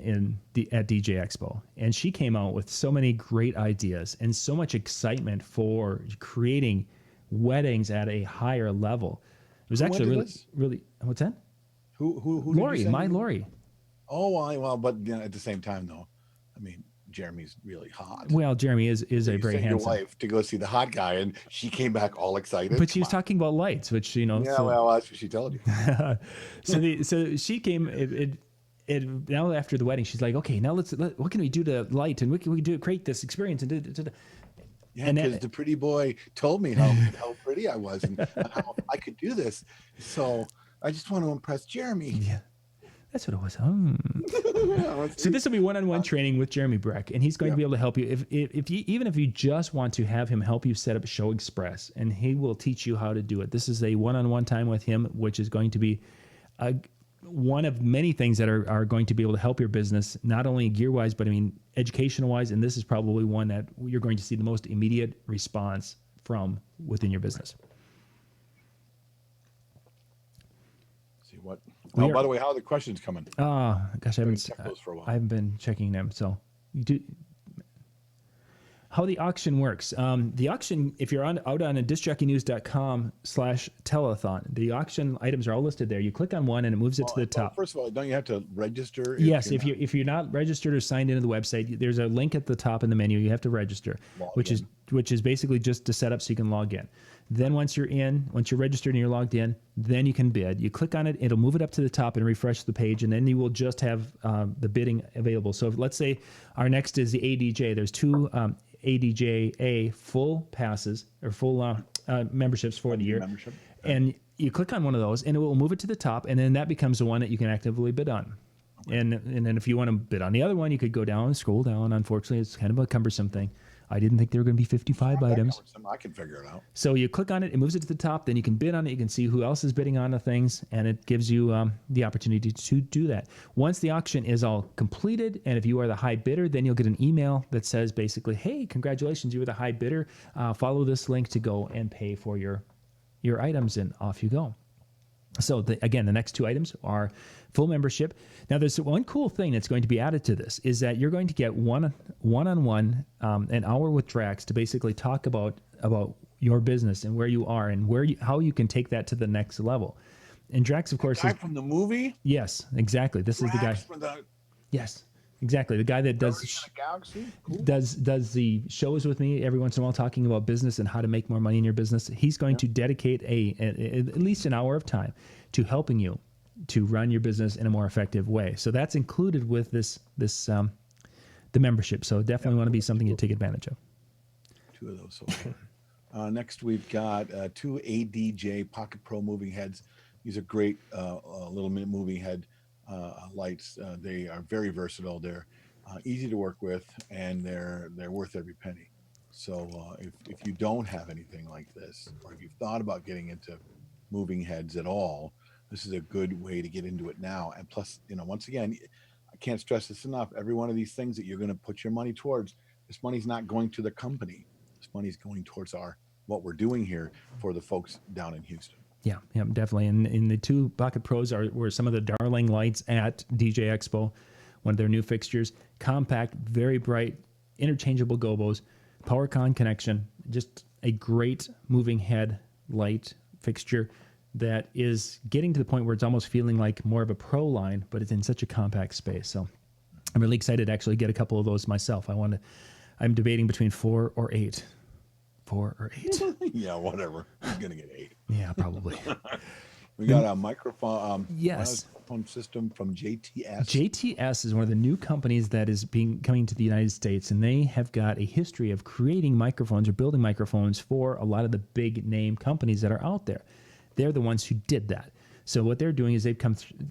Speaker 1: at DJ Expo, and she came out with so many great ideas and so much excitement for creating weddings at a higher level. It was
Speaker 2: Who
Speaker 1: actually
Speaker 2: went to this?
Speaker 1: really. What's that?
Speaker 2: Who did you
Speaker 1: Lori,
Speaker 2: send
Speaker 1: my
Speaker 2: me?
Speaker 1: Lori.
Speaker 2: Oh, well, but at the same time, though, I mean, Jeremy's really hot.
Speaker 1: Well, Jeremy is
Speaker 2: You
Speaker 1: a very
Speaker 2: sent your
Speaker 1: handsome.
Speaker 2: wife to go see the hot guy, and she came back all excited.
Speaker 1: But she was
Speaker 2: Come on.
Speaker 1: talking about lights, which
Speaker 2: Yeah,
Speaker 1: so,
Speaker 2: well, that's what she told you.
Speaker 1: so she came. Now after the wedding, she's like, okay, now what can we do to light, and what can we do to create this experience, and
Speaker 2: Yeah,
Speaker 1: And
Speaker 2: because
Speaker 1: that-
Speaker 2: the pretty boy told me how pretty I was and how I could do this. So I just want to impress Jeremy.
Speaker 1: yeah, that's what it was.
Speaker 2: Let's
Speaker 1: So
Speaker 2: see.
Speaker 1: this will be one-on-one training with Jeremy Breck, and he's going to be able to help you. Even if you just want to have him help you set up Show Express, and he will teach you how to do it. This is a one-on-one time with him, which is going to be one of many things that are going to be able to help your business, not only gear-wise, but I mean educational-wise. And this is probably one that you're going to see the most immediate response from within your business.
Speaker 2: See what.
Speaker 1: We
Speaker 2: Oh,
Speaker 1: are-
Speaker 2: by the way, how are the questions coming?
Speaker 1: Oh gosh, I haven't
Speaker 2: checked those for a while.
Speaker 1: I haven't been checking them. So, how the auction works? The auction, if you're out on a discjockeynews.com/telethon, the auction items are all listed there. You click on one and it moves it to the top.
Speaker 2: First of all, don't you have to register?
Speaker 1: Yes, if
Speaker 2: you're
Speaker 1: you're not registered or signed into the website, there's a link at the top in the menu. You have to register,
Speaker 2: Log
Speaker 1: which is basically just to set up so you can log in. Then once you're registered and you're logged in, then you can bid. You click on it, it'll move it up to the top and refresh the page, and then you will just have the bidding available. So let's say our next is the ADJ. There's two ADJA full passes or full memberships for the year.
Speaker 2: membership.
Speaker 1: And you click on one of those, and it will move it to the top, and then that becomes the one that you can actively bid on. And then if you want to bid on the other one, you could go down, scroll down. Unfortunately, it's kind of a cumbersome thing. I didn't think there were going to be 55 items.
Speaker 2: I can figure it out.
Speaker 1: So you click on it, it moves it to the top, then you can bid on it. You can see who else is bidding on the things, and it gives you the opportunity to do that. Once the auction is all completed, and if you are the high bidder, then you'll get an email that says basically, hey, congratulations, you were the high bidder. Follow this link to go and pay for your items, and off you go. So again, the next two items are full membership. Now, there's one cool thing that's going to be added to this is that you're going to get one-on-one, an hour with Drax to basically talk about your business and where you are and how you can take that to the next level. And Drax, of course,
Speaker 2: Guy
Speaker 1: is
Speaker 2: from the movie.
Speaker 1: yes, exactly. This is the guy.
Speaker 2: Drax from the
Speaker 1: Yes, exactly. The guy that
Speaker 2: Guardians of the Galaxy. Cool.
Speaker 1: does the shows with me every once in a while talking about business and how to make more money in your business. He's going to dedicate at least an hour of time to helping you to run your business in a more effective way. So that's included with the membership. So definitely want to be something you take advantage of.
Speaker 2: Two of those so far. Next, we've got two ADJ Pocket Pro moving heads. These are great little moving head lights. They are very versatile. They're easy to work with, and they're worth every penny. So if you don't have anything like this, or if you've thought about getting into moving heads at all, this is a good way to get into it now. And plus, once again, I can't stress this enough. Every one of these things that you're going to put your money towards, this money's not going to the company. This money's going towards what we're doing here for the folks down in Houston.
Speaker 1: Yeah, definitely. And the two Pocket Pros were some of the darling lights at DJ Expo, one of their new fixtures. Compact, very bright, interchangeable gobos, PowerCon connection, just a great moving head light fixture that is getting to the point where it's almost feeling like more of a pro line, but it's in such a compact space. So I'm really excited to actually get a couple of those myself. I'm debating between 4 or 8. 4 or 8.
Speaker 2: Yeah, whatever. I'm gonna get 8.
Speaker 1: Yeah, probably.
Speaker 2: We got a microphone.
Speaker 1: Yes.
Speaker 2: Microphone system from JTS.
Speaker 1: JTS is one of the new companies that is coming to the United States, and they have got a history of creating microphones or building microphones for a lot of the big name companies that are out there. They're the ones who did that. So what they're doing is they've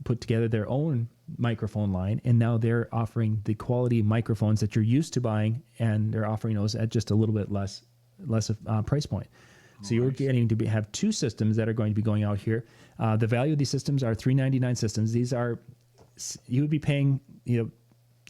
Speaker 1: put together their own microphone line, and now they're offering the quality microphones that you're used to buying, and they're offering those at just a little bit less price point. So you're getting to have two systems that are going to be going out here. The value of these systems are $399 systems. These are, you would be paying,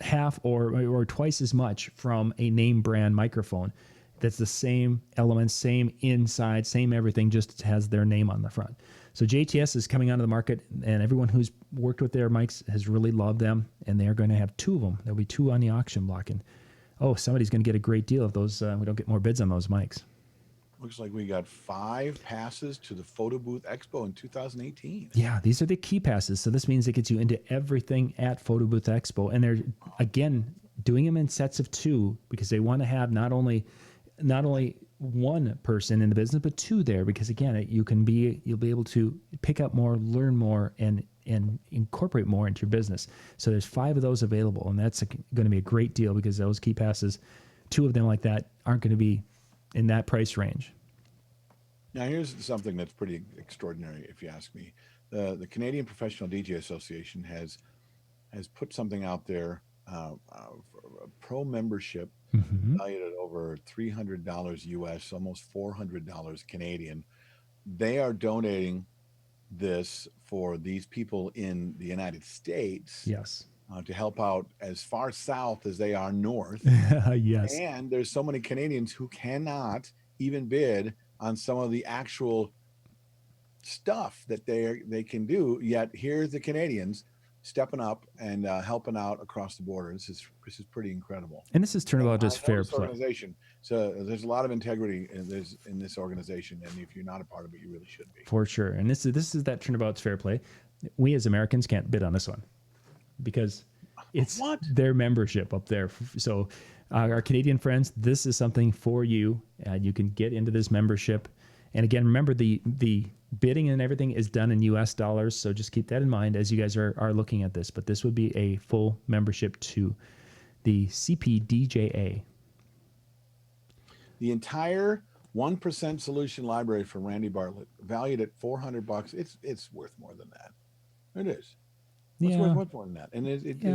Speaker 1: half or twice as much from a name brand microphone. That's the same elements, same inside, same everything, just has their name on the front. So JTS is coming onto the market, and everyone who's worked with their mics has really loved them, and they are going to have two of them. There'll be two on the auction block, and somebody's going to get a great deal if those we don't get more bids on those mics.
Speaker 2: Looks like we got 5 passes to the Photo Booth Expo in 2018.
Speaker 1: Yeah, these are the key passes. So this means it gets you into everything at Photo Booth Expo, and they're again doing them in sets of 2 because they want to have not only one person in the business, but 2 there, because again, you'll be able to pick up more, learn more, and incorporate more into your business. So there's 5 of those available, and that's going to be a great deal because those key passes, 2 of them like that, aren't going to be in that price range.
Speaker 2: Now here's something that's pretty extraordinary, if you ask me. The Canadian Professional DJ Association has put something out there, for a pro membership, valued at over $300 US, almost $400 Canadian. They are donating this for these people in the United States.
Speaker 1: Yes.
Speaker 2: To help out as far south as they are north.
Speaker 1: Yes.
Speaker 2: And there's so many Canadians who cannot even bid on some of the actual stuff that they can do. Yet here's the Canadians stepping up and helping out across the border. This is pretty incredible.
Speaker 1: And this is Turnabout just fair play.
Speaker 2: Organization. So there's a lot of integrity in this organization, and if you're not a part of it, you really should be.
Speaker 1: For sure. And this is that Turnabout's fair play. We as Americans can't bid on this one because it's their membership up there. So our Canadian friends, this is something for you. You can get into this membership. And again, remember the bidding and everything is done in US dollars. So just keep that in mind as you guys are looking at this. But this would be a full membership to the CPDJA.
Speaker 2: The entire 1% solution library for Randy Bartlett, valued at $400. It's worth more than that. It is. It's worth much more than that. And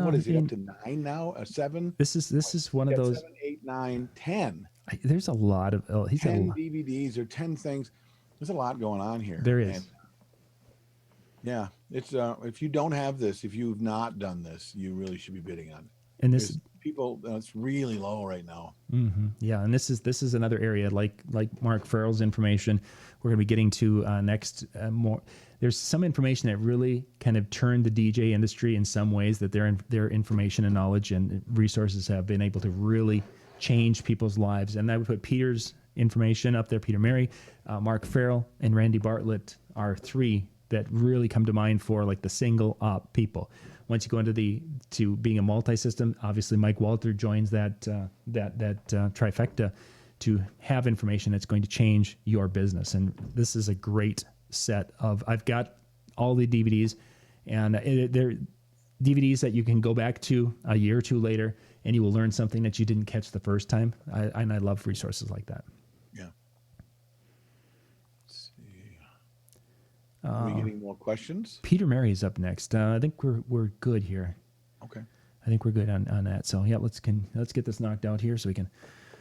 Speaker 2: what is it, up to 9 now? 7?
Speaker 1: This is one of those
Speaker 2: 7, 8, 9, 10.
Speaker 1: There's a lot of
Speaker 2: 10 DVDs or 10 things. There's a lot going on here.
Speaker 1: There is.
Speaker 2: And yeah, it's if you don't have this, if you've not done this, you really should be bidding on it.
Speaker 1: And this
Speaker 2: people, it's really low right now.
Speaker 1: Mm-hmm. Yeah, and this is another area like Mark Farrell's information. We're going to be getting to next more. There's some information that really kind of turned the DJ industry in some ways, that their information and knowledge and resources have been able to really change people's lives. And I would put Peter's information up there. Peter Mary, Mark Farrell, and Randy Bartlett are 3 that really come to mind for like the single op people. Once you go into being a multi-system, obviously Mike Walter joins that trifecta to have information that's going to change your business. And this is a great set of. I've got all the DVDs, and they're DVDs that you can go back to a year or 2 later, and you will learn something that you didn't catch the first time. I love resources like that.
Speaker 2: Yeah. Let's see. Are we getting more questions?
Speaker 1: Peter Mary is up next. I think we're good here.
Speaker 2: Okay.
Speaker 1: I think we're good on that. So yeah, let's get this knocked out here so we can.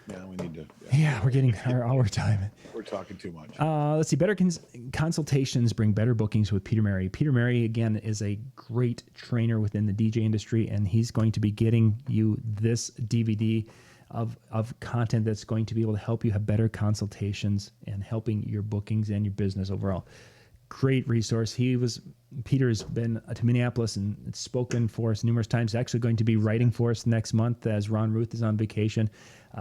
Speaker 2: Yeah, we need to.
Speaker 1: Yeah, we're getting our hour time.
Speaker 2: We're talking too much.
Speaker 1: Let's see. Better consultations bring better bookings with Peter Mary. Peter Mary, again, is a great trainer within the DJ industry, and he's going to be getting you this DVD of content that's going to be able to help you have better consultations and helping your bookings and your business overall. Great resource. Peter has been to Minneapolis and spoken for us numerous times. He's actually going to be writing for us next month as Ron Ruth is on vacation.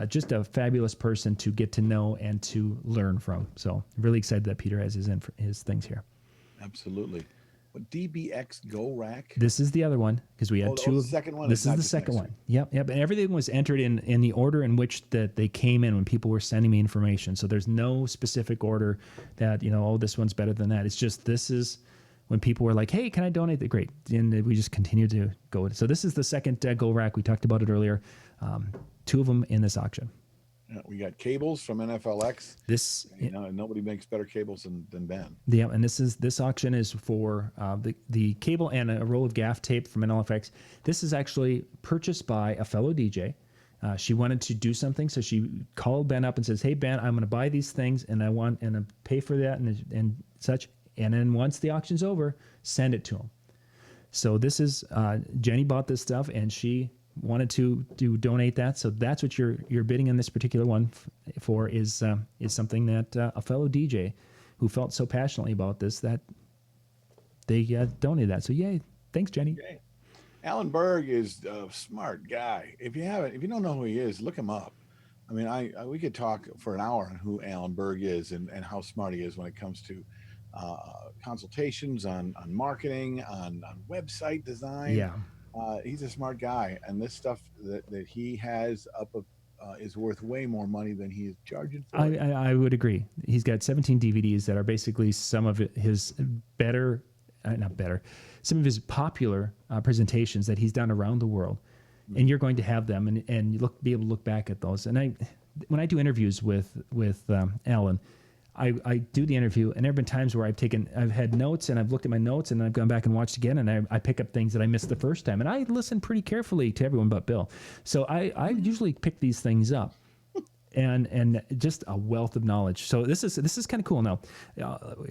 Speaker 1: Just a fabulous person to get to know and to learn from. So really excited that Peter has his things here.
Speaker 2: Absolutely. What, DBX Go Rack?
Speaker 1: This is the other one because we had 2 of.
Speaker 2: Second one.
Speaker 1: This is the second one. Yep. And everything was entered in the order in which that they came in when people were sending me information. So there's no specific order that this one's better than that. It's just this is when people were like, hey, can I donate? Great, and we just continue to go. So this is the second Go Rack. We talked about it earlier. 2 of them in this auction.
Speaker 2: Yeah, we got cables from NFLX.
Speaker 1: This
Speaker 2: nobody makes better cables than Ben.
Speaker 1: Yeah, and this auction is for the cable and a roll of gaff tape from NFLX. This is actually purchased by a fellow DJ. She wanted to do something, so she called Ben up and says, "Hey Ben, I'm going to buy these things, and I pay for that and such. And then once the auction's over, send it to him." So this is Jenny bought this stuff, and she wanted to donate that. So that's what you're bidding in this particular one for is something that a fellow DJ who felt so passionately about this that they donated that. So yay, thanks Jenny.
Speaker 2: Okay. Alan Berg is a smart guy. If you don't know who he is, look him up. I mean, we could talk for an hour on who Alan Berg is and how smart he is when it comes to consultations on marketing, on website design.
Speaker 1: Yeah.
Speaker 2: He's a smart guy, and this stuff that he has up is worth way more money than he is charging for.
Speaker 1: I would agree. He's got 17 DVDs that are basically some of his some of his popular presentations that he's done around the world, and you're going to have them and be able to look back at those. And when I do interviews with Alan, I do the interview, and there have been times where I've had notes and I've looked at my notes and I've gone back and watched again, and I pick up things that I missed the first time, and I listen pretty carefully to everyone but Bill. So I usually pick these things up, and just a wealth of knowledge. So this is kind of cool. Now,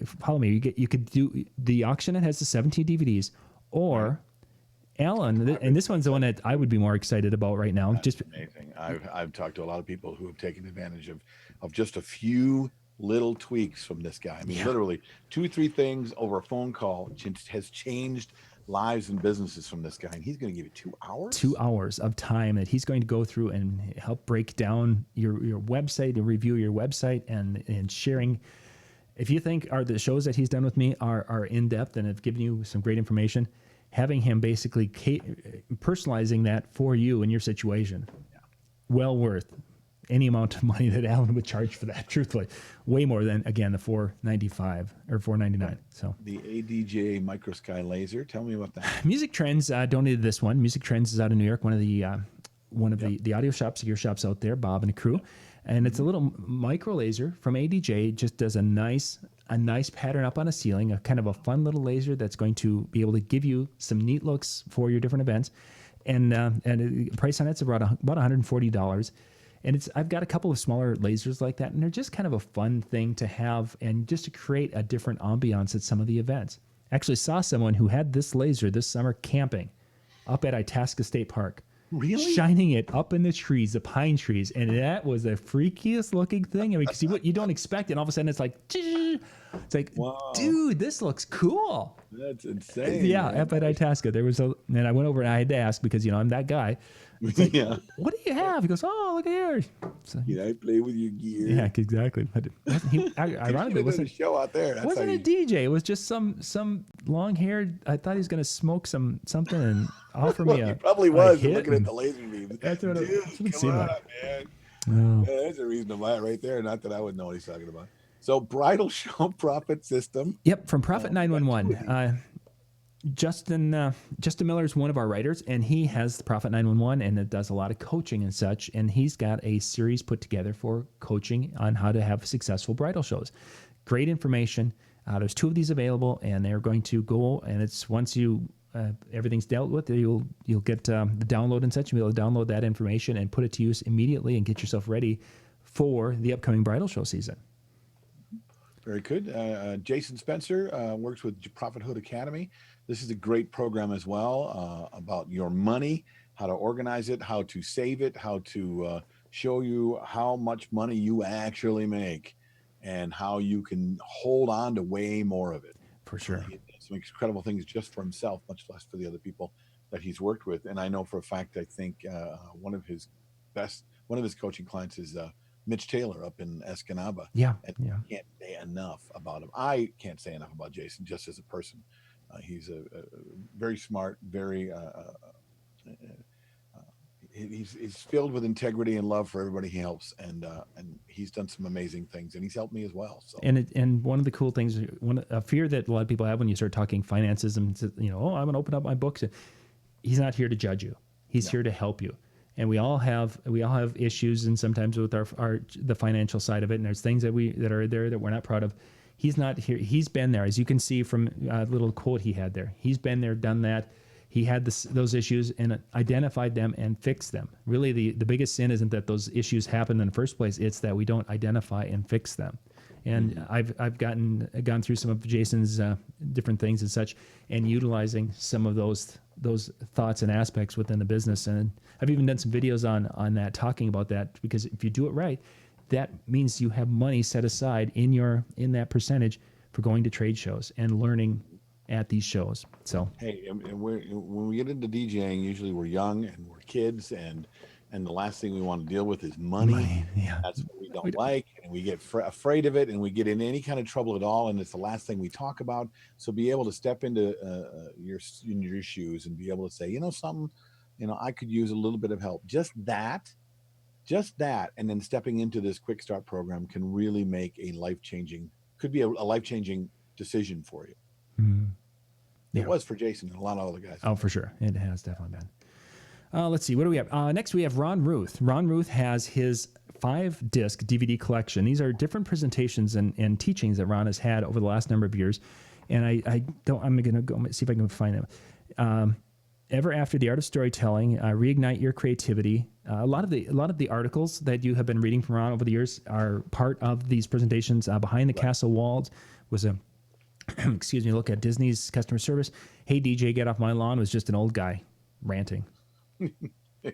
Speaker 1: follow me. You could do the auction that has the 17 DVDs, or Alan, and this one's the one that I would be more excited about right now.
Speaker 2: That's just amazing. I've talked to a lot of people who have taken advantage of just a few little tweaks from this guy. I mean, literally 2-3 things over a phone call has changed lives and businesses from this guy. And he's going to give you 2 hours.
Speaker 1: 2 hours of time that he's going to go through and help break down your website and review your website and sharing. If you think the shows that he's done with me are in depth and have given you some great information, having him basically personalizing that for you and your situation, well worth any amount of money that Alan would charge for that. Truthfully, way more than, again, the $495 or $499. So
Speaker 2: the ADJ Microsky laser. Tell me about that.
Speaker 1: Music Trends donated this one. Music Trends is out of New York, one of the audio shops, gear shops out there, Bob and the crew, and it's a little micro laser from ADJ. It just does a nice pattern up on a ceiling, a kind of a fun little laser that's going to be able to give you some neat looks for your different events, and the price on it's about $140. And I've got a couple of smaller lasers like that, and they're just kind of a fun thing to have and just to create a different ambiance at some of the events. Actually saw someone who had this laser this summer camping up at Itasca State Park.
Speaker 2: Really?
Speaker 1: Shining it up in the trees, the pine trees, and that was the freakiest looking thing. I mean, see what you don't expect, and all of a sudden it's like, wow. Dude, this looks cool.
Speaker 2: That's insane.
Speaker 1: Yeah,
Speaker 2: man.
Speaker 1: up at Itasca, and I went over and I had to ask because I'm that guy. Like, what do you have? He goes, "Oh, look at here." So,
Speaker 2: I play with your gear.
Speaker 1: Yeah, exactly. But ironically,
Speaker 2: wasn't a show out there. That's
Speaker 1: wasn't a DJ. It was just some long haired. I thought he was going to smoke something and offer me
Speaker 2: he probably was
Speaker 1: hit
Speaker 2: looking at the laser beam.
Speaker 1: That's what it
Speaker 2: seemed like, man.
Speaker 1: Oh.
Speaker 2: Yeah, there's a reason to buy it right there. Not that I would know what he's talking about. So, bridal show profit system.
Speaker 1: Yep, from Profit 911. Justin Miller is one of our writers, and he has the Profit 911, and it does a lot of coaching and such. And he's got a series put together for coaching on how to have successful bridal shows. Great information. There's 2 of these available, and they're going to go. And it's once you everything's dealt with, you'll get the download and such. You'll be able to download that information and put it to use immediately and get yourself ready for the upcoming bridal show season.
Speaker 2: Very good. Jason Spencer works with Profit Hood Academy. This is a great program as well about your money, how to organize it, how to save it, how to show you how much money you actually make and how you can hold on to way more of it.
Speaker 1: For sure.
Speaker 2: He does some incredible things just for himself, much less for the other people that he's worked with. And I know for a fact, I think one of his coaching clients is Mitch Taylor up in Escanaba.
Speaker 1: Yeah.
Speaker 2: And can't say enough about him. I can't say enough about Jason just as a person. He's a very smart, very he's filled with integrity and love for everybody he helps, and he's done some amazing things, and he's helped me as well. So
Speaker 1: and one of the cool things, a fear that a lot of people have when you start talking finances and I'm going to open up my books. He's not here to judge you. He's here to help you. And we all have issues, and sometimes with the financial side of it, and there's things that are there that we're not proud of. He's not here. He's been there, as you can see from a little quote he had there. He's been there, done that. he had those issues and identified them and fixed them. Really, the biggest sin isn't that those issues happened in the first place. It's that we don't identify and fix them. And I've gone through some of Jason's different things and such, and utilizing some of those thoughts and aspects within the business. And I've even done some videos on that, talking about that, because if you do it right, that means you have money set aside in that percentage for going to trade shows and learning at these shows. So
Speaker 2: hey, and when we get into DJing, usually we're young and we're kids, and the last thing we want to deal with is money.
Speaker 1: Yeah.
Speaker 2: That's what we don't like, and we get afraid of it, and we get in any kind of trouble at all, and it's the last thing we talk about. So be able to step into your shoes and be able to say, you know, something, you know, I could use a little bit of help. Just that, and then stepping into this Quick Start program can really make a could be a life-changing decision for you.
Speaker 1: Mm-hmm. Yeah.
Speaker 2: It was for Jason and a lot of other guys.
Speaker 1: Oh, for sure. It has definitely been. Let's see. What do we have? Next, we have Ron Ruth. Ron Ruth has his 5-disc DVD collection. These are different presentations and teachings that Ron has had over the last number of years. And I'm going to go see if I can find them. Ever After, the Art of Storytelling, Reignite Your Creativity. A lot of the articles that you have been reading from Ron over the years are part of these presentations. Behind the Castle Walls was a look at Disney's customer service. Hey DJ, Get Off My Lawn was just an old guy ranting.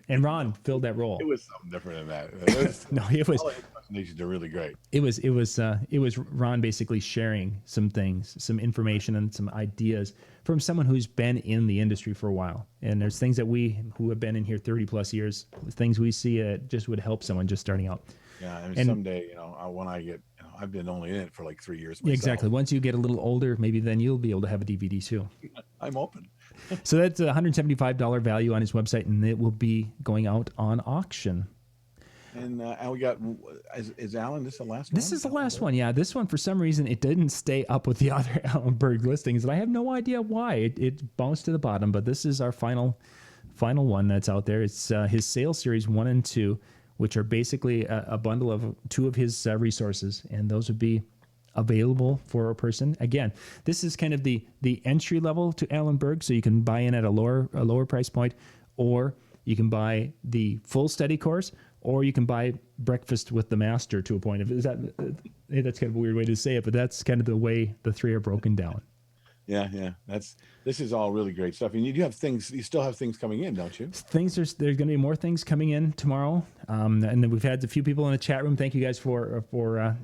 Speaker 1: And Ron filled that role.
Speaker 2: It was something different than that.
Speaker 1: No, it was.
Speaker 2: All the presentations are really great.
Speaker 1: It was Ron basically sharing some things, some information, and some ideas from someone who's been in the industry for a while. And there's things that we who have been in here 30 plus years, things we see just would help someone just starting out.
Speaker 2: Yeah, and someday, you know, when I get, you know, I've been only in it for like 3 years myself.
Speaker 1: Exactly. Once you get a little older, maybe then you'll be able to have a DVD too.
Speaker 2: I'm open.
Speaker 1: So that's a $175 value on his website, and it will be going out on auction.
Speaker 2: And we got, is Alan this the last one?
Speaker 1: This is the last one, yeah. This one, for some reason, it didn't stay up with the other Alan Berg listings, and I have no idea why. It bounced to the bottom, but this is our final one that's out there. It's his Sales Series 1 and 2, which are basically a bundle of 2 of his resources, and those would be available for a person. Again, this is kind of the entry level to Alan Berg, so you can buy in at a lower price point, or you can buy the full study course, or you can buy Breakfast with the Master to a point of. That's kind of a weird way to say it, but that's kind of the way the 3 are broken down.
Speaker 2: Yeah. This is all really great stuff. And you still have things coming in, don't you?
Speaker 1: There's going to be more things coming in tomorrow. And then we've had a few people in the chat room. Thank you guys for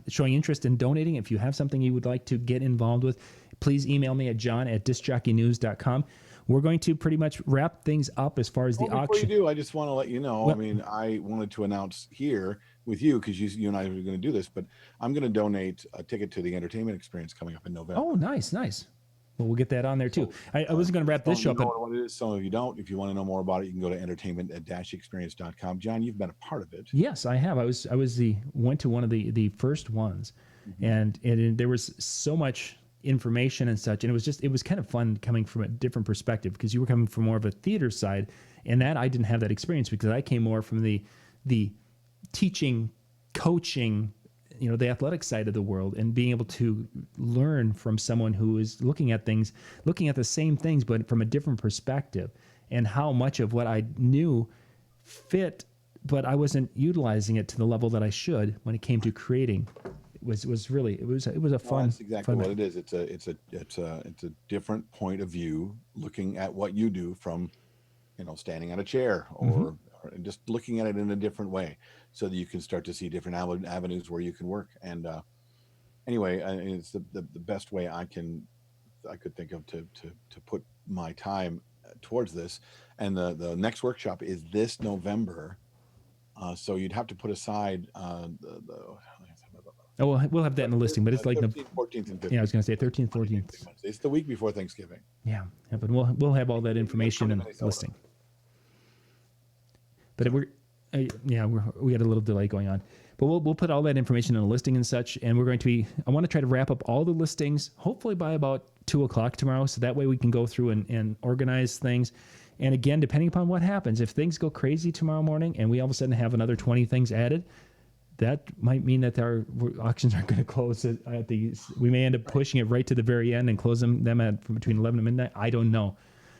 Speaker 1: showing interest in donating. If you have something you would like to get involved with, please email me at john@discjockeynews.com. We're going to pretty much wrap things up as far as the auction.
Speaker 2: Before you do, I just want to let you know, I mean, I wanted to announce here with you, because you and I were going to do this, but I'm going to donate a ticket to the entertainment experience coming up in November.
Speaker 1: Oh, nice. Well, we'll get that on there too. I wasn't going to wrap this show up.
Speaker 2: But what it is, some of you don't. If you want to know more about it, you can go to entertainment-experience.com. John, you've been a part of it.
Speaker 1: Yes, I have. I went to one of the first ones, and there was so much information and such, and it was kind of fun coming from a different perspective, because you were coming from more of a theater side, and that I didn't have that experience, because I came more from the teaching, coaching, you know, the athletic side of the world, and being able to learn from someone who is looking at the same things, but from a different perspective, and how much of what I knew fit, but I wasn't utilizing it to the level that I should when it came to creating. It was a fun.
Speaker 2: That's exactly what it is. It's a different point of view, looking at what you do from, you know, standing on a chair or just looking at it in a different way, so that you can start to see different avenues where you can work. And anyway, it's the best way I could think of to put my time towards this. And the next workshop is this November, so you'd have to put aside
Speaker 1: we'll have that in the listing, but it's like
Speaker 2: 13th, 14th, and 15th.
Speaker 1: Yeah, I was going to say 13th, 14th.
Speaker 2: It's the week before Thanksgiving.
Speaker 1: Yeah, but we'll have all that information in the listing. But we had a little delay going on, but we'll put all that information in the listing and such. And we're going to I want to try to wrap up all the listings, hopefully by about 2:00 tomorrow. So that way we can go through and organize things. And again, depending upon what happens, if things go crazy tomorrow morning and we all of a sudden have another 20 things added, that might mean that our auctions aren't going to close we may end up pushing it right to the very end and close them at between 11 and midnight. I don't know.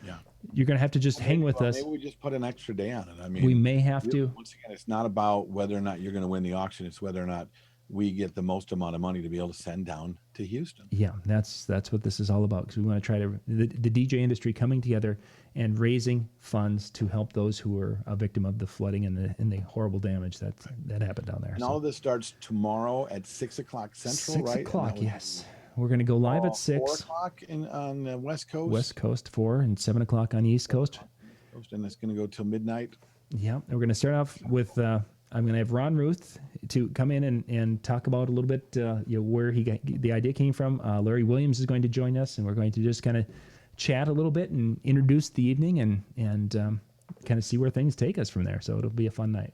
Speaker 2: Yeah.
Speaker 1: you're going to have to just hang with us.
Speaker 2: Maybe we just put an extra day on it. I mean,
Speaker 1: We may have to.
Speaker 2: once again, it's not about whether or not you're going to win the auction. It's whether or not we get the most amount of money to be able to send down to Houston.
Speaker 1: Yeah, that's what this is all about, because we want to try to the DJ industry coming together and raising funds to help those who were a victim of the flooding and the horrible damage that happened down there.
Speaker 2: And all of this starts tomorrow at 6 o'clock Central,
Speaker 1: 6
Speaker 2: right?
Speaker 1: o'clock, yes. We're going to go live at 6.
Speaker 2: 4 o'clock on the West Coast.
Speaker 1: West Coast 4 and 7 o'clock on the East Coast.
Speaker 2: And it's going to go till midnight.
Speaker 1: Yeah, we're going to start off with. I'm going to have Ron Ruth to come in and talk about a little bit where the idea came from. Larry Williams is going to join us, and we're going to just kind of chat a little bit and introduce the evening and kind of see where things take us from there. So it'll be a fun night.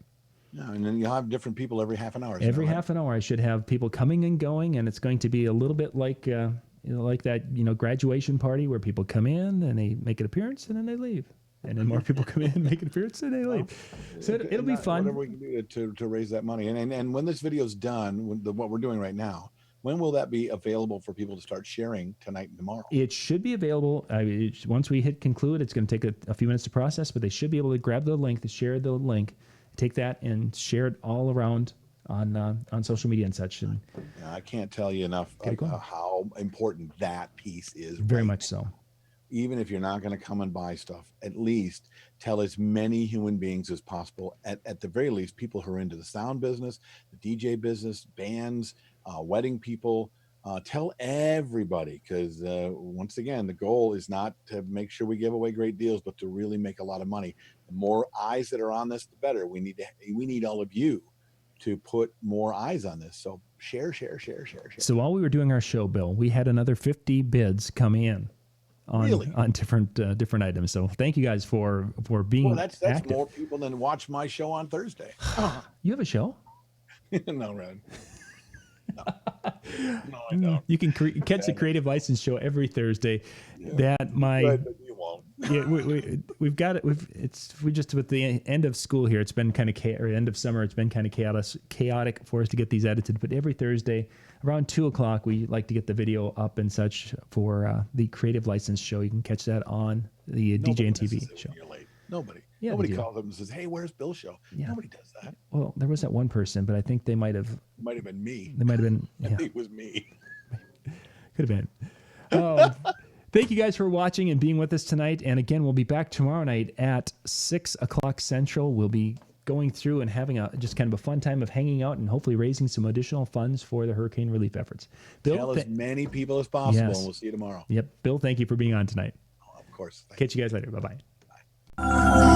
Speaker 2: Yeah, and then you'll have different people every half an hour.
Speaker 1: Every half an hour, I should have people coming and going, and it's going to be a little bit like like that graduation party where people come in and they make an appearance and then they leave. And then more people come in and make an appearance and they leave. So it'll be fun.
Speaker 2: Whatever we can do to raise that money. And when this video's done, what we're doing right now, when will that be available for people to start sharing tonight and tomorrow?
Speaker 1: It should be available. Once we hit conclude, it's going to take a few minutes to process, but they should be able to grab the link, to share the link, take that and share it all around on social media and such. And
Speaker 2: I can't tell you enough how important that piece is.
Speaker 1: Very much so.
Speaker 2: Even if you're not going to come and buy stuff, at least tell as many human beings as possible. At the very least, people who are into the sound business, the DJ business, bands, wedding people, tell everybody, because once again, the goal is not to make sure we give away great deals, but to really make a lot of money. The more eyes that are on this, the better. We need all of you to put more eyes on this. So share. So
Speaker 1: while we were doing our show, Bill, we had another 50 bids come in on different items. So thank you guys for being
Speaker 2: that's
Speaker 1: active.
Speaker 2: More people than watch my show on Thursday.
Speaker 1: You have a show?
Speaker 2: No, Red. No, I don't.
Speaker 1: You can catch the Creative License show every Thursday.
Speaker 2: Yeah. You won't.
Speaker 1: Yeah, we've got it. We just with the end of school here, it's been kind of end of summer. It's been kind of chaotic for us to get these edited. But every Thursday around 2 o'clock, we like to get the video up and such for the Creative License show. You can catch that on the DJ and TV show.
Speaker 2: You're late. Nobody.
Speaker 1: Yeah,
Speaker 2: Nobody calls up and says, "Hey, where's Bill's show?"
Speaker 1: Yeah.
Speaker 2: Nobody does that.
Speaker 1: Well, there was that one person, but I think they might have. It
Speaker 2: might have been me.
Speaker 1: They might have been.
Speaker 2: I think it was me.
Speaker 1: Could have been. Thank you guys for watching and being with us tonight. And again, we'll be back tomorrow night at 6 o'clock Central. We'll be going through and having just kind of a fun time of hanging out and hopefully raising some additional funds for the hurricane relief efforts. Bill,
Speaker 2: tell as many people as possible, and we'll see you tomorrow.
Speaker 1: Yep. Bill, thank you for being on tonight.
Speaker 2: Of course.
Speaker 1: Catch you guys later. Bye-bye. Bye.